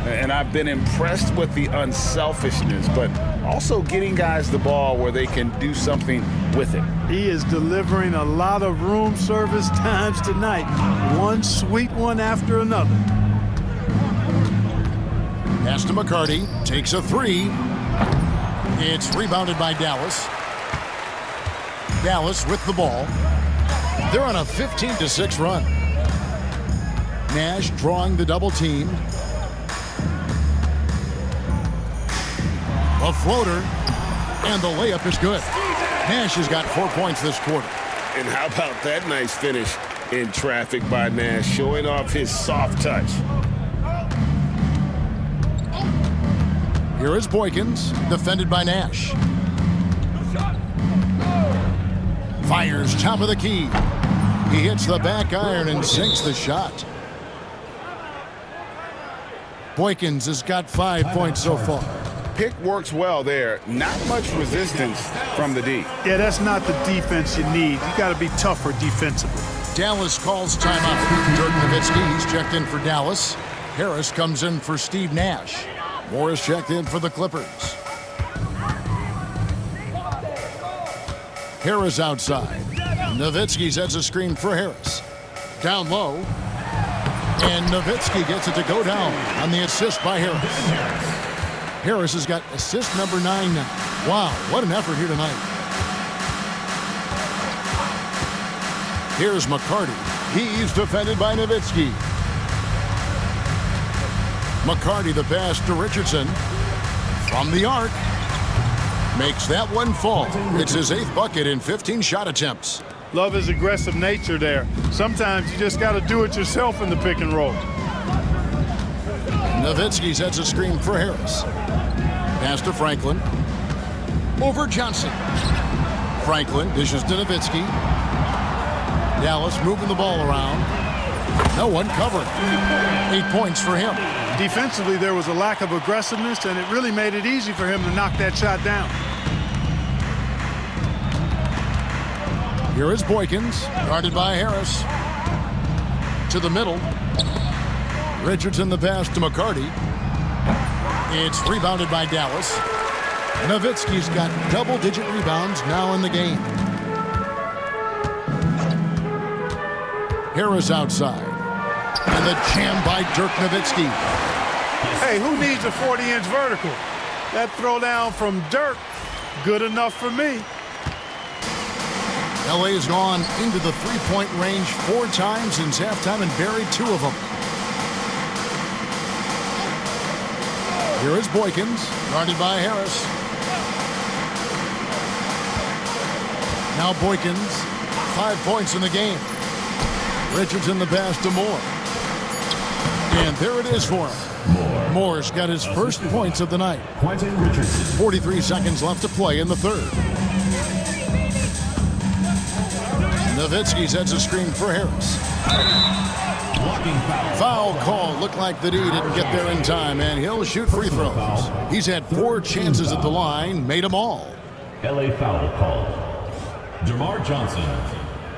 Speaker 4: And I've been impressed with the unselfishness, but also getting guys the ball where they can do something with it.
Speaker 2: He is delivering a lot of room service times tonight. One sweet one after another.
Speaker 1: Pass to McCarty. Takes a three. It's rebounded by Dallas. Dallas with the ball. They're on a 15-6 run. Nash drawing the double team. A floater, and the layup is good. Nash has got 4 points this quarter.
Speaker 3: And how about that nice finish in traffic by Nash, showing off his soft touch.
Speaker 1: Here is Boykins, defended by Nash. Fires top of the key. He hits the back iron and sinks the shot. Boykins has got 5 points so far.
Speaker 4: Pick works well there. Not much resistance from the D.
Speaker 2: Yeah, that's not the defense you need. You got to be tougher defensively.
Speaker 1: Dallas calls timeout. Dirk Nowitzki, he's checked in for Dallas. Harris comes in for Steve Nash. Morris checked in for the Clippers. Harris outside. Nowitzki sets a screen for Harris. Down low. And Nowitzki gets it to go down on the assist by Harris. Harris has got assist number 9 now. Wow, what an effort here tonight. Here's McCarty. He's defended by Nowitzki. McCarty the pass to Richardson. From the arc. Makes that one fall. It's his 8th bucket in 15 shot attempts.
Speaker 2: Love his aggressive nature there. Sometimes you just got to do it yourself in the pick and roll.
Speaker 1: Nowitzki sets a screen for Harris. Pass to Franklin. Over Johnson. Franklin dishes to Nowitzki. Dallas moving the ball around. No one covering. 8 points for him.
Speaker 2: Defensively, there was a lack of aggressiveness, and it really made it easy for him to knock that shot down.
Speaker 1: Here is Boykins, guarded by Harris. To the middle. Richardson the pass to McCarty. It's rebounded by Dallas. Nowitzki's got double-digit rebounds now in the game. Harris outside. And the jam by Dirk Nowitzki.
Speaker 2: Hey, who needs a 40-inch vertical? That throwdown from Dirk, good enough for me.
Speaker 1: LA has gone into the three-point range 4 times since halftime and buried 2 of them. Here is Boykins, guarded by Harris. Now Boykins, 5 points in the game. Richardson the pass to Moore. And there it is for him. Moore's got his first points of the night. 43 seconds left to play in the third. Nowitzki sets a screen for Harris. Foul call. Looked like the D didn't get there in time, and he'll shoot free throws. He's had 4 chances at the line, made them all.
Speaker 5: LA foul call. DeMar Johnson,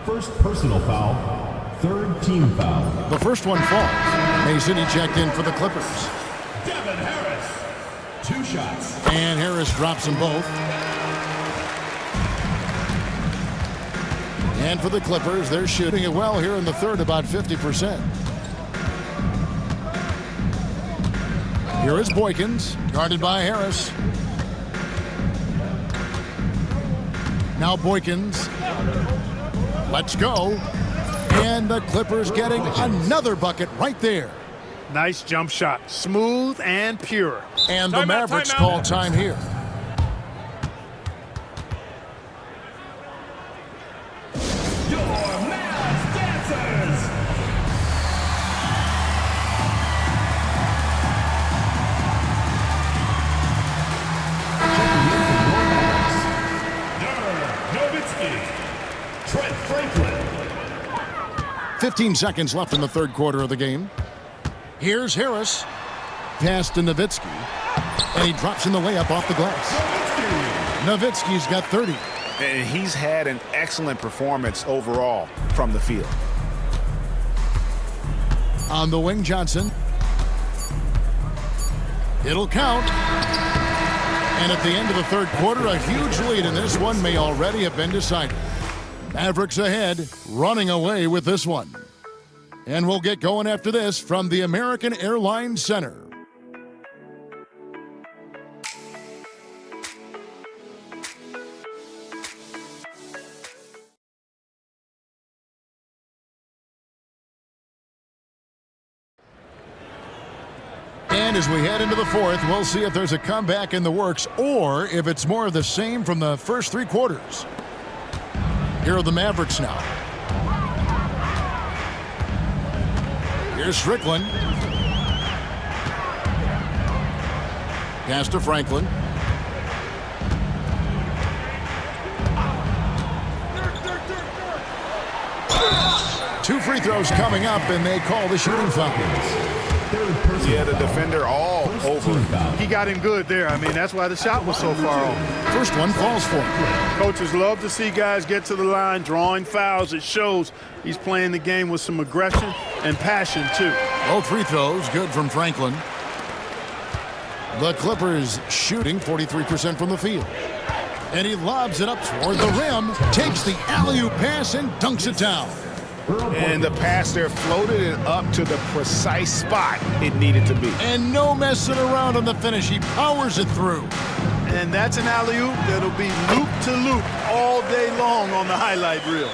Speaker 5: first personal foul, 3rd team foul.
Speaker 1: The first one falls. Mason, he checked in for the Clippers.
Speaker 5: Devin Harris, 2 shots.
Speaker 1: And Harris drops them both. And for the Clippers, they're shooting it well here in the third, about 50%. Here is Boykins, guarded by Harris. Now Boykins. Let's go. And the Clippers getting another bucket right there.
Speaker 2: Nice jump shot. Smooth and pure.
Speaker 1: And the Mavericks call time here.
Speaker 5: Trent Franklin.
Speaker 1: 15 seconds left in the third quarter of the game. Here's Harris. Pass to Nowitzki. And he drops in the layup off the glass. Nowitzki's got 30.
Speaker 4: And he's had an excellent performance overall from the field.
Speaker 1: On the wing, Johnson. It'll count. And at the end of the third quarter, a huge lead in this one may already have been decided. Mavericks ahead, running away with this one. And we'll get going after this from the American Airlines Center. And as we head into the fourth, we'll see if there's a comeback in the works or if it's more of the same from the first three quarters. Here are the Mavericks now. Here's Strickland. Pass to Franklin. Two free throws coming up, and they call the shooting foul.
Speaker 3: Yeah, the defender all over him.
Speaker 2: He got him good there. I mean, that's why the shot was so far off.
Speaker 1: First one falls for him.
Speaker 2: Coaches love to see guys get to the line, drawing fouls. It shows he's playing the game with some aggression and passion, too.
Speaker 1: Both free throws good from Franklin. The Clippers shooting 43% from the field. And he lobs it up toward the rim, takes the alley-oop pass and dunks it down.
Speaker 3: And the pass there floated it up to the precise spot it needed to be.
Speaker 1: And no messing around on the finish. He powers it through.
Speaker 2: And that's an alley-oop that'll be loop to loop all day long on the highlight reel.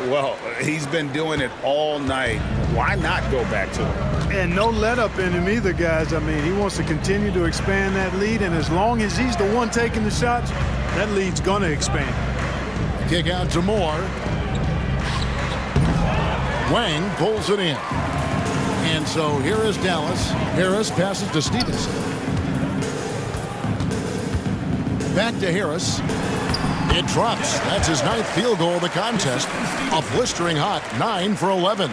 Speaker 4: Well, he's been doing it all night. Why not go back to it?
Speaker 2: And no let-up in him either, guys. I mean, he wants to continue to expand that lead, and as long as he's the one taking the shots, that lead's going to expand.
Speaker 1: Kick out to Moore. Wang pulls it in. And so here is Dallas. Harris passes to Stevenson. Back to Harris. It drops. That's his 9th field goal of the contest. A blistering hot 9 for 11.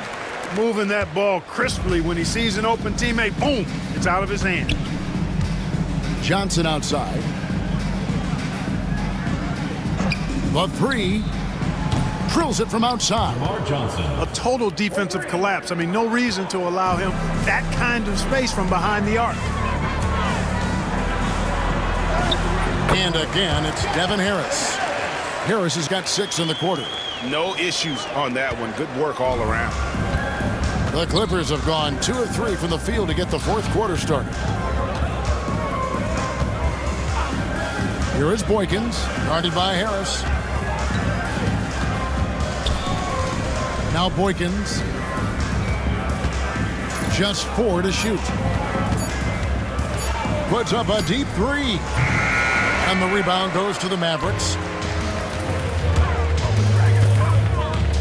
Speaker 2: Moving that ball crisply when he sees an open teammate. Boom! It's out of his hand.
Speaker 1: Johnson outside. The three. Drills it from outside.
Speaker 2: A total defensive collapse. I mean, no reason to allow him that kind of space from behind the arc.
Speaker 1: And again, it's Devin Harris. Harris has got 6 in the quarter.
Speaker 3: No issues on that one. Good work all around.
Speaker 1: The Clippers have gone 2 of 3 from the field to get the fourth quarter started. Here is Boykins, guarded by Harris. Now Boykins. Just 4 to shoot. Puts up a deep 3. And the rebound goes to the Mavericks.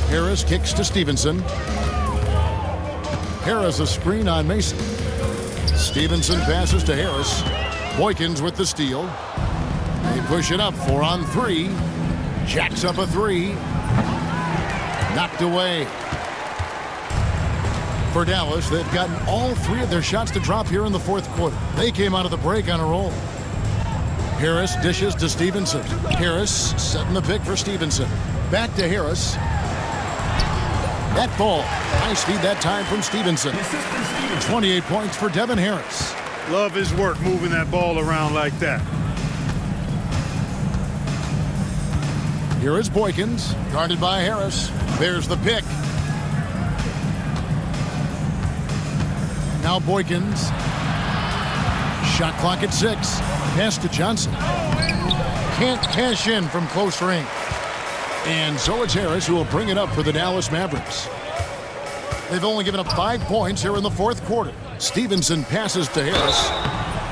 Speaker 1: Harris kicks to Stevenson. Harris a screen on Mason. Stevenson passes to Harris. Boykins with the steal. They push it up 4 on 3. Jacks up a 3. Knocked away. For Dallas, they've gotten all 3 of their shots to drop here in the fourth quarter. They came out of the break on a roll. Harris dishes to Stevenson. Harris setting the pick for Stevenson. Back to Harris. That ball. High speed that time from Stevenson. 28 points for Devin Harris.
Speaker 2: Love his work moving that ball around like that.
Speaker 1: Here is Boykins, guarded by Harris. There's the pick. Now Boykins. Shot clock at 6. Pass to Johnson. Can't cash in from close range. And so it's Harris who will bring it up for the Dallas Mavericks. They've only given up 5 points here in the fourth quarter. Stevenson passes to Harris.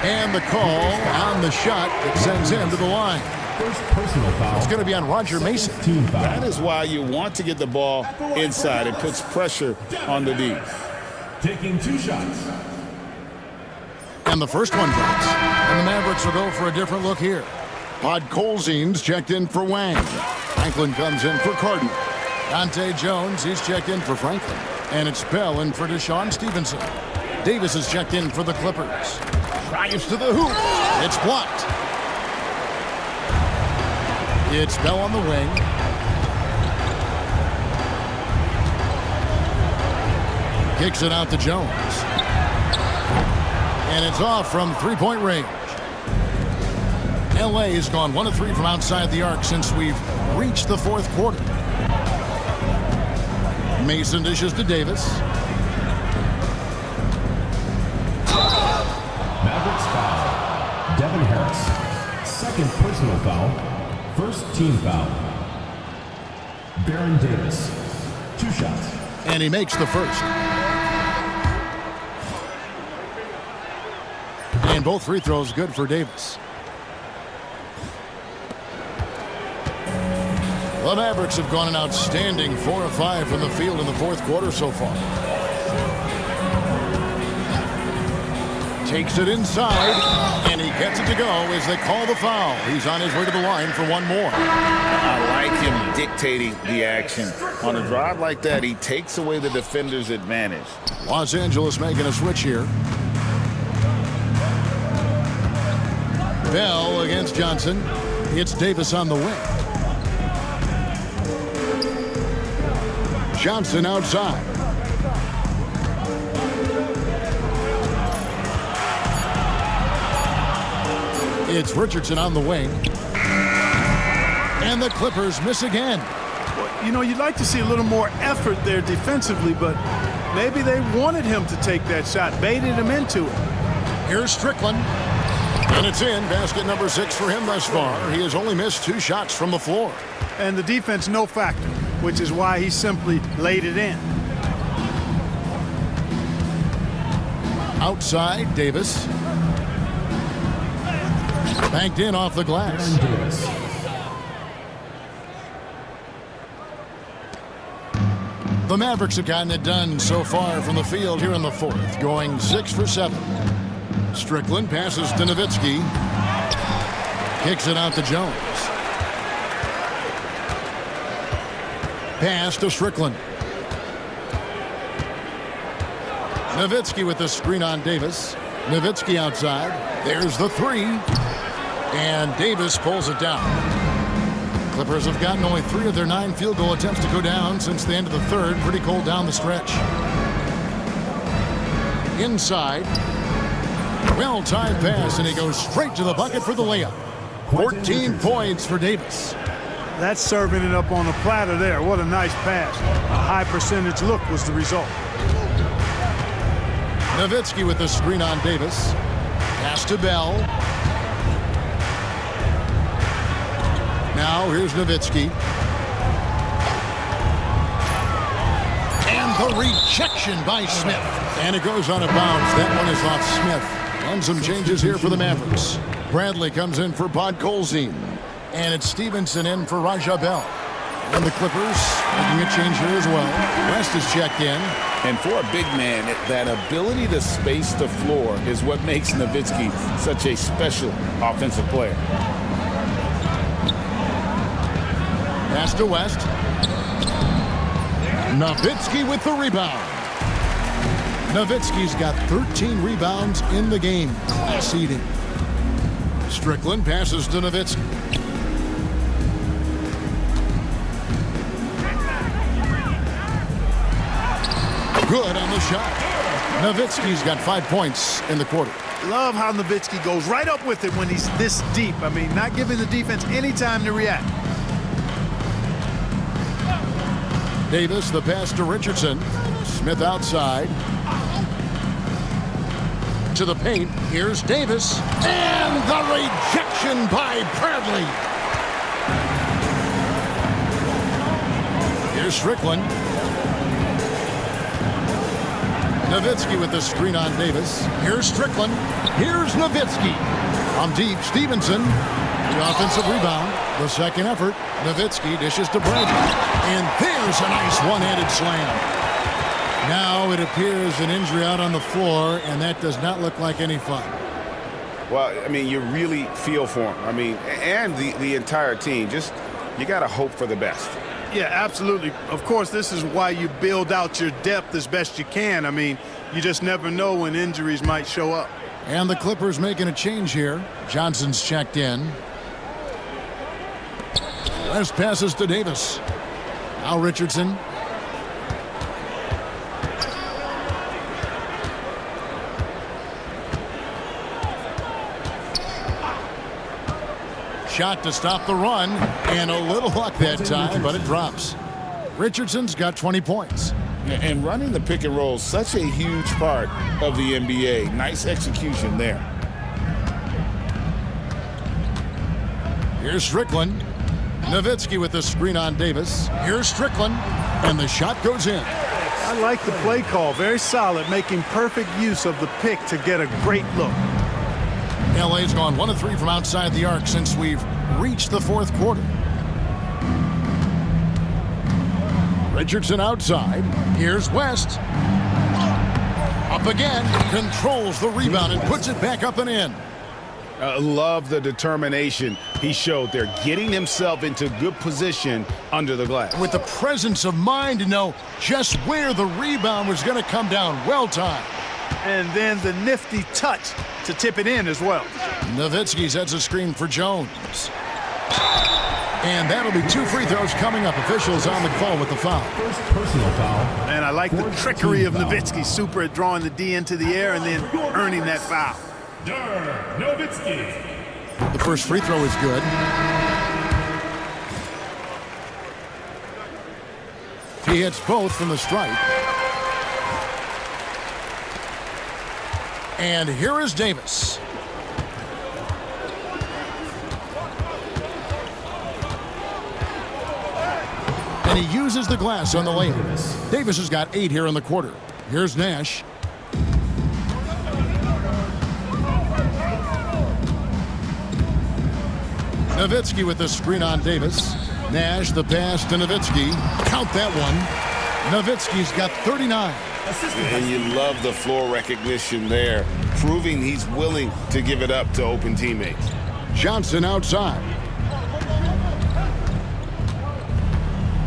Speaker 1: And the call on the shot that sends him to the line.
Speaker 5: First personal foul.
Speaker 1: It's going to be on Roger Mason.
Speaker 4: That is why you want to get the ball inside. It puts pressure on the D.
Speaker 5: Taking 2 shots.
Speaker 1: And the first one drops. And the Mavericks will go for a different look here. Podkolzin's checked in for Wang. Franklin comes in for Carden. Dante Jones, he's checked in for Franklin. And it's Bell in for Deshaun Stevenson. Davis is checked in for the Clippers. Drives to the hoop. It's blocked. It's Bell on the wing. Kicks it out to Jones. And it's off from three-point range. LA has gone 1 of 3 from outside the arc since we've reached the fourth quarter. Mason dishes to Davis.
Speaker 5: Mavericks foul. Devin Harris. Second personal foul. First team foul. Baron Davis. 2 shots.
Speaker 1: And he makes the first. And both free throws good for Davis. The Mavericks have gone an outstanding 4 of 5 from the field in the fourth quarter so far. Takes it inside, and he gets it to go as they call the foul. He's on his way to the line for one more.
Speaker 4: I like him dictating the action. On a drive like that, he takes away the defender's advantage.
Speaker 1: Los Angeles making a switch here. Bell against Johnson. It's Davis on the wing. Johnson outside. It's Richardson on the wing. And the Clippers miss again.
Speaker 2: Well, you know, you'd like to see a little more effort there defensively, but maybe they wanted him to take that shot, baited him into it.
Speaker 1: Here's Strickland. And it's in. Basket number 6 for him thus far. He has only missed 2 shots from the floor.
Speaker 2: And the defense no factor, which is why he simply laid it in.
Speaker 1: Outside, Davis. Banked in off the glass.
Speaker 5: Davis.
Speaker 1: The Mavericks have gotten it done so far from the field here in the fourth, going 6 for 7. Strickland passes to Nowitzki. Kicks it out to Jones. Pass to Strickland. Nowitzki with the screen on Davis. Nowitzki outside. There's the 3. And Davis pulls it down. Clippers have gotten only 3 of their 9 field goal attempts to go down since the end of the third. Pretty cold down the stretch. Inside. Well-timed pass, and he goes straight to the bucket for the layup. 14 points for Davis.
Speaker 2: That's serving it up on a platter there. What a nice pass. A high percentage look was the result.
Speaker 1: Nowitzki with the screen on Davis. Pass to Bell. Now here's Nowitzki. And the rejection by Smith. And it goes on a bounce. That one is off Smith. And some changes here for the Mavericks. Bradley comes in for Podkolzin. And it's Stevenson in for Raja Bell. And the Clippers making a change here as well. West is checked in.
Speaker 4: And for a big man, that ability to space the floor is what makes Nowitzki such a special offensive player.
Speaker 1: Pass to West. Nowitzki with the rebound. Nowitzki's got 13 rebounds in the game. Class eating. Strickland passes to Nowitzki. Good on the shot. Nowitzki's got 5 points in the quarter.
Speaker 2: Love how Nowitzki goes right up with it when he's this deep. I mean, not giving the defense any time to react.
Speaker 1: Davis, the pass to Richardson. Smith outside. To the paint. Here's Davis. And the rejection by Bradley. Here's Strickland. Nowitzki with the screen on Davis. Here's Strickland. Here's Nowitzki. On deep, Stevenson. The offensive rebound. The second effort. Nowitzki dishes to Bradley. And there's a nice one-handed slam. Now it appears an injury out on the floor, and that does not look like any fun.
Speaker 3: Well, I mean, you really feel for him. I mean, and the entire team. Just, you got to hope for the best.
Speaker 2: Yeah, absolutely. Of course, this is why you build out your depth as best you can. I mean, you just never know when injuries might show up.
Speaker 1: And the Clippers making a change here. Johnson's checked in. West passes to Davis. Now Richardson. Shot to stop the run, and a little luck that time, but it drops. Richardson's got 20 points.
Speaker 4: And running the pick and roll is such a huge part of the NBA. Nice execution there.
Speaker 1: Here's Strickland. Nowitzki with the screen on Davis. Here's Strickland, and the shot goes in.
Speaker 2: I like the play call. Very solid, making perfect use of the pick to get a great look.
Speaker 1: LA's gone 1 of 3 from outside the arc since we've reached the fourth quarter. Richardson outside. Here's West. Up again. Controls the rebound and puts it back up and in.
Speaker 4: Love the determination he showed there, getting himself into good position under the glass.
Speaker 1: With the presence of mind to know just where the rebound was going to come down. Well timed.
Speaker 2: And then the nifty touch to tip it in as well.
Speaker 1: Nowitzki sets a screen for Jones. And that'll be 2 free throws coming up. Officials on the call with the foul.
Speaker 5: First personal foul.
Speaker 2: And I like the trickery of Nowitzki. Super at drawing the D into the air and then earning that foul.
Speaker 5: Nowitzki.
Speaker 1: The first free throw is good. He hits both from the stripe. And here is Davis. And he uses the glass on the layup. Davis has got 8 here in the quarter. Here's Nash. Nowitzki with the screen on Davis. Nash the pass to Nowitzki. Count that one. Nowitzki's got 39.
Speaker 4: And you love the floor recognition there, proving he's willing to give it up to open teammates.
Speaker 1: Johnson outside.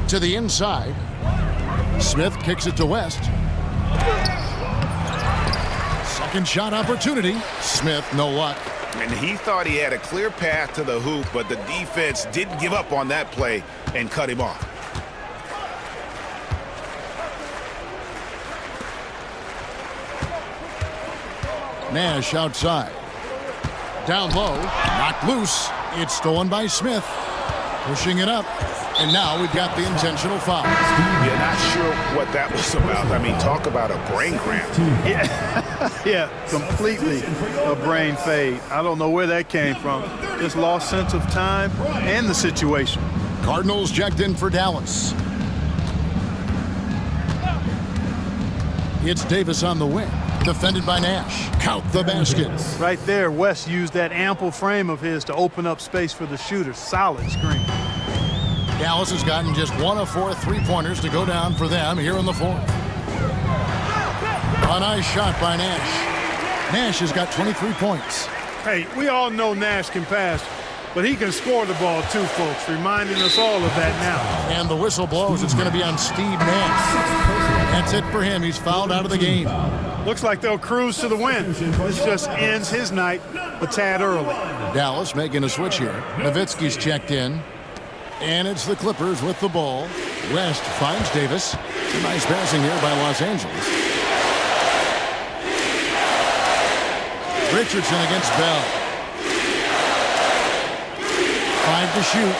Speaker 1: To the inside. Smith kicks it to West. Second shot opportunity. Smith, no luck.
Speaker 4: And he thought he had a clear path to the hoop, but the defense didn't give up on that play and cut him off.
Speaker 1: Nash outside. Down low. Knocked loose. It's stolen by Smith. Pushing it up. And now we've got the intentional foul.
Speaker 4: You're not sure what that was about. I mean, talk about a brain cramp.
Speaker 2: Yeah, completely a brain fade. I don't know where that came from. Just lost sense of time and the situation.
Speaker 1: Cardinals checked in for Dallas. It's Davis on the wing. Defended by Nash. Count the basket.
Speaker 2: Right there, West used that ample frame of his to open up space for the shooter. Solid screen.
Speaker 1: Dallas has gotten just 1 of 4 3-pointers to go down for them here in the fourth. A nice shot by Nash. Nash has got 23 points.
Speaker 2: Hey, we all know Nash can pass, but he can score the ball too, folks, reminding us all of that now.
Speaker 1: And the whistle blows. It's going to be on Steve Nash. That's it for him. He's fouled out of the game.
Speaker 2: Looks like they'll cruise to the win. This just ends his night a tad early.
Speaker 1: Dallas making a switch here. Nowitzki's checked in. And it's the Clippers with the ball. West finds Davis. Nice passing here by Los Angeles. Richardson against Bell. 5 to shoot.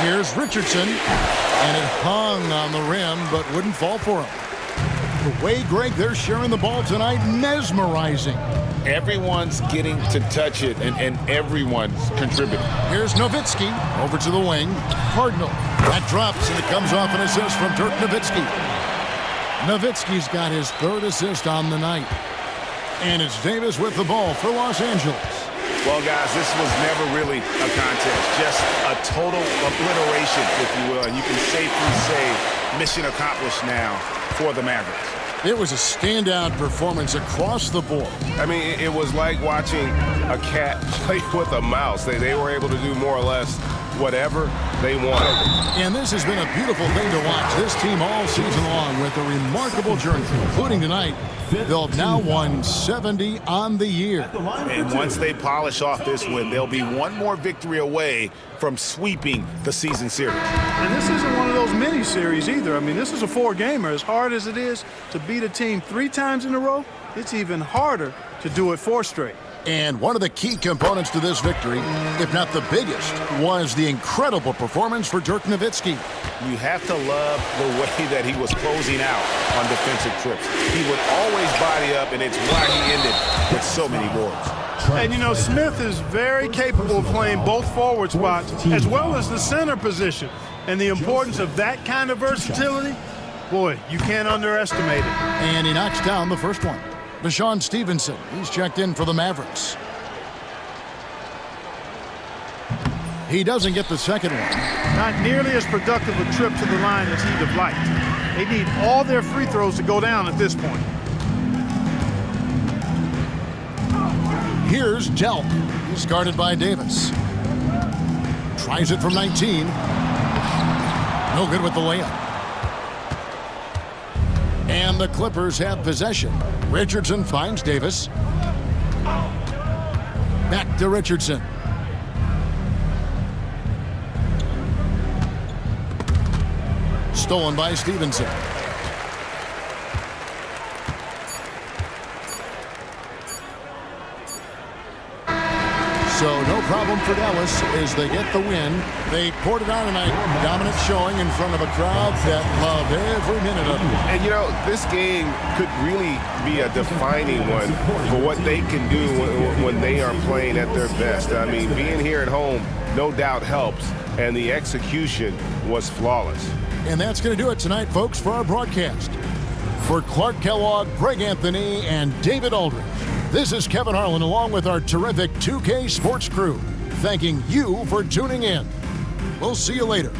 Speaker 1: Here's Richardson. And it hung on the rim, but wouldn't fall for him. The way, Greg, they're sharing the ball tonight, mesmerizing.
Speaker 4: Everyone's getting to touch it, and everyone's contributing.
Speaker 1: Here's Nowitzki over to the wing. Cardinal. That drops, and it comes off an assist from Dirk Nowitzki. Nowitzki's got his 3rd assist on the night. And it's Davis with the ball for Los Angeles.
Speaker 3: Well, guys, this was never really a contest. Just a total obliteration, if you will. And you can safely say mission accomplished now for the Mavericks.
Speaker 1: It was a standout performance across the board.
Speaker 3: I mean, it was like watching a cat play with a mouse. They were able to do more or less whatever they wanted.
Speaker 1: And this has been a beautiful thing to watch. This team all season long with a remarkable journey, including tonight. They'll have now won 70 on the year.
Speaker 3: And once they polish off this win, they'll be one more victory away from sweeping the season series.
Speaker 2: And this isn't one of those mini series either. I mean, this is a 4-gamer. As hard as it is to beat a team 3 times in a row, it's even harder to do it 4 straight.
Speaker 1: And one of the key components to this victory, if not the biggest, was the incredible performance for Dirk Nowitzki.
Speaker 4: You have to love the way that he was closing out on defensive trips. He would always body up, and it's why he ended with so many boards.
Speaker 2: And, you know, Smith is very capable of playing both forward spots as well as the center position. And the importance of that kind of versatility, boy, you can't underestimate it.
Speaker 1: And he knocks down the first one. Deshaun Stevenson, he's checked in for the Mavericks. He doesn't get the second one.
Speaker 2: Not nearly as productive a trip to the line as he'd have liked. They need all their free throws to go down at this point.
Speaker 1: Here's Delp. He's guarded by Davis. Tries it from 19. No good with the layup. And the Clippers have possession. Richardson finds Davis. Back to Richardson. Stolen by Stevenson. So no problem for Dallas as they get the win. They poured it on tonight. Dominant showing in front of a crowd that loved every minute of it.
Speaker 3: And, you know, this game could really be a defining one for what they can do when they are playing at their best. I mean, being here at home no doubt helps, and the execution was flawless.
Speaker 1: And that's going to do it tonight, folks, for our broadcast. For Clark Kellogg, Greg Anthony, and David Aldridge, this is Kevin Harlan along with our terrific 2K Sports crew, thanking you for tuning in. We'll see you later.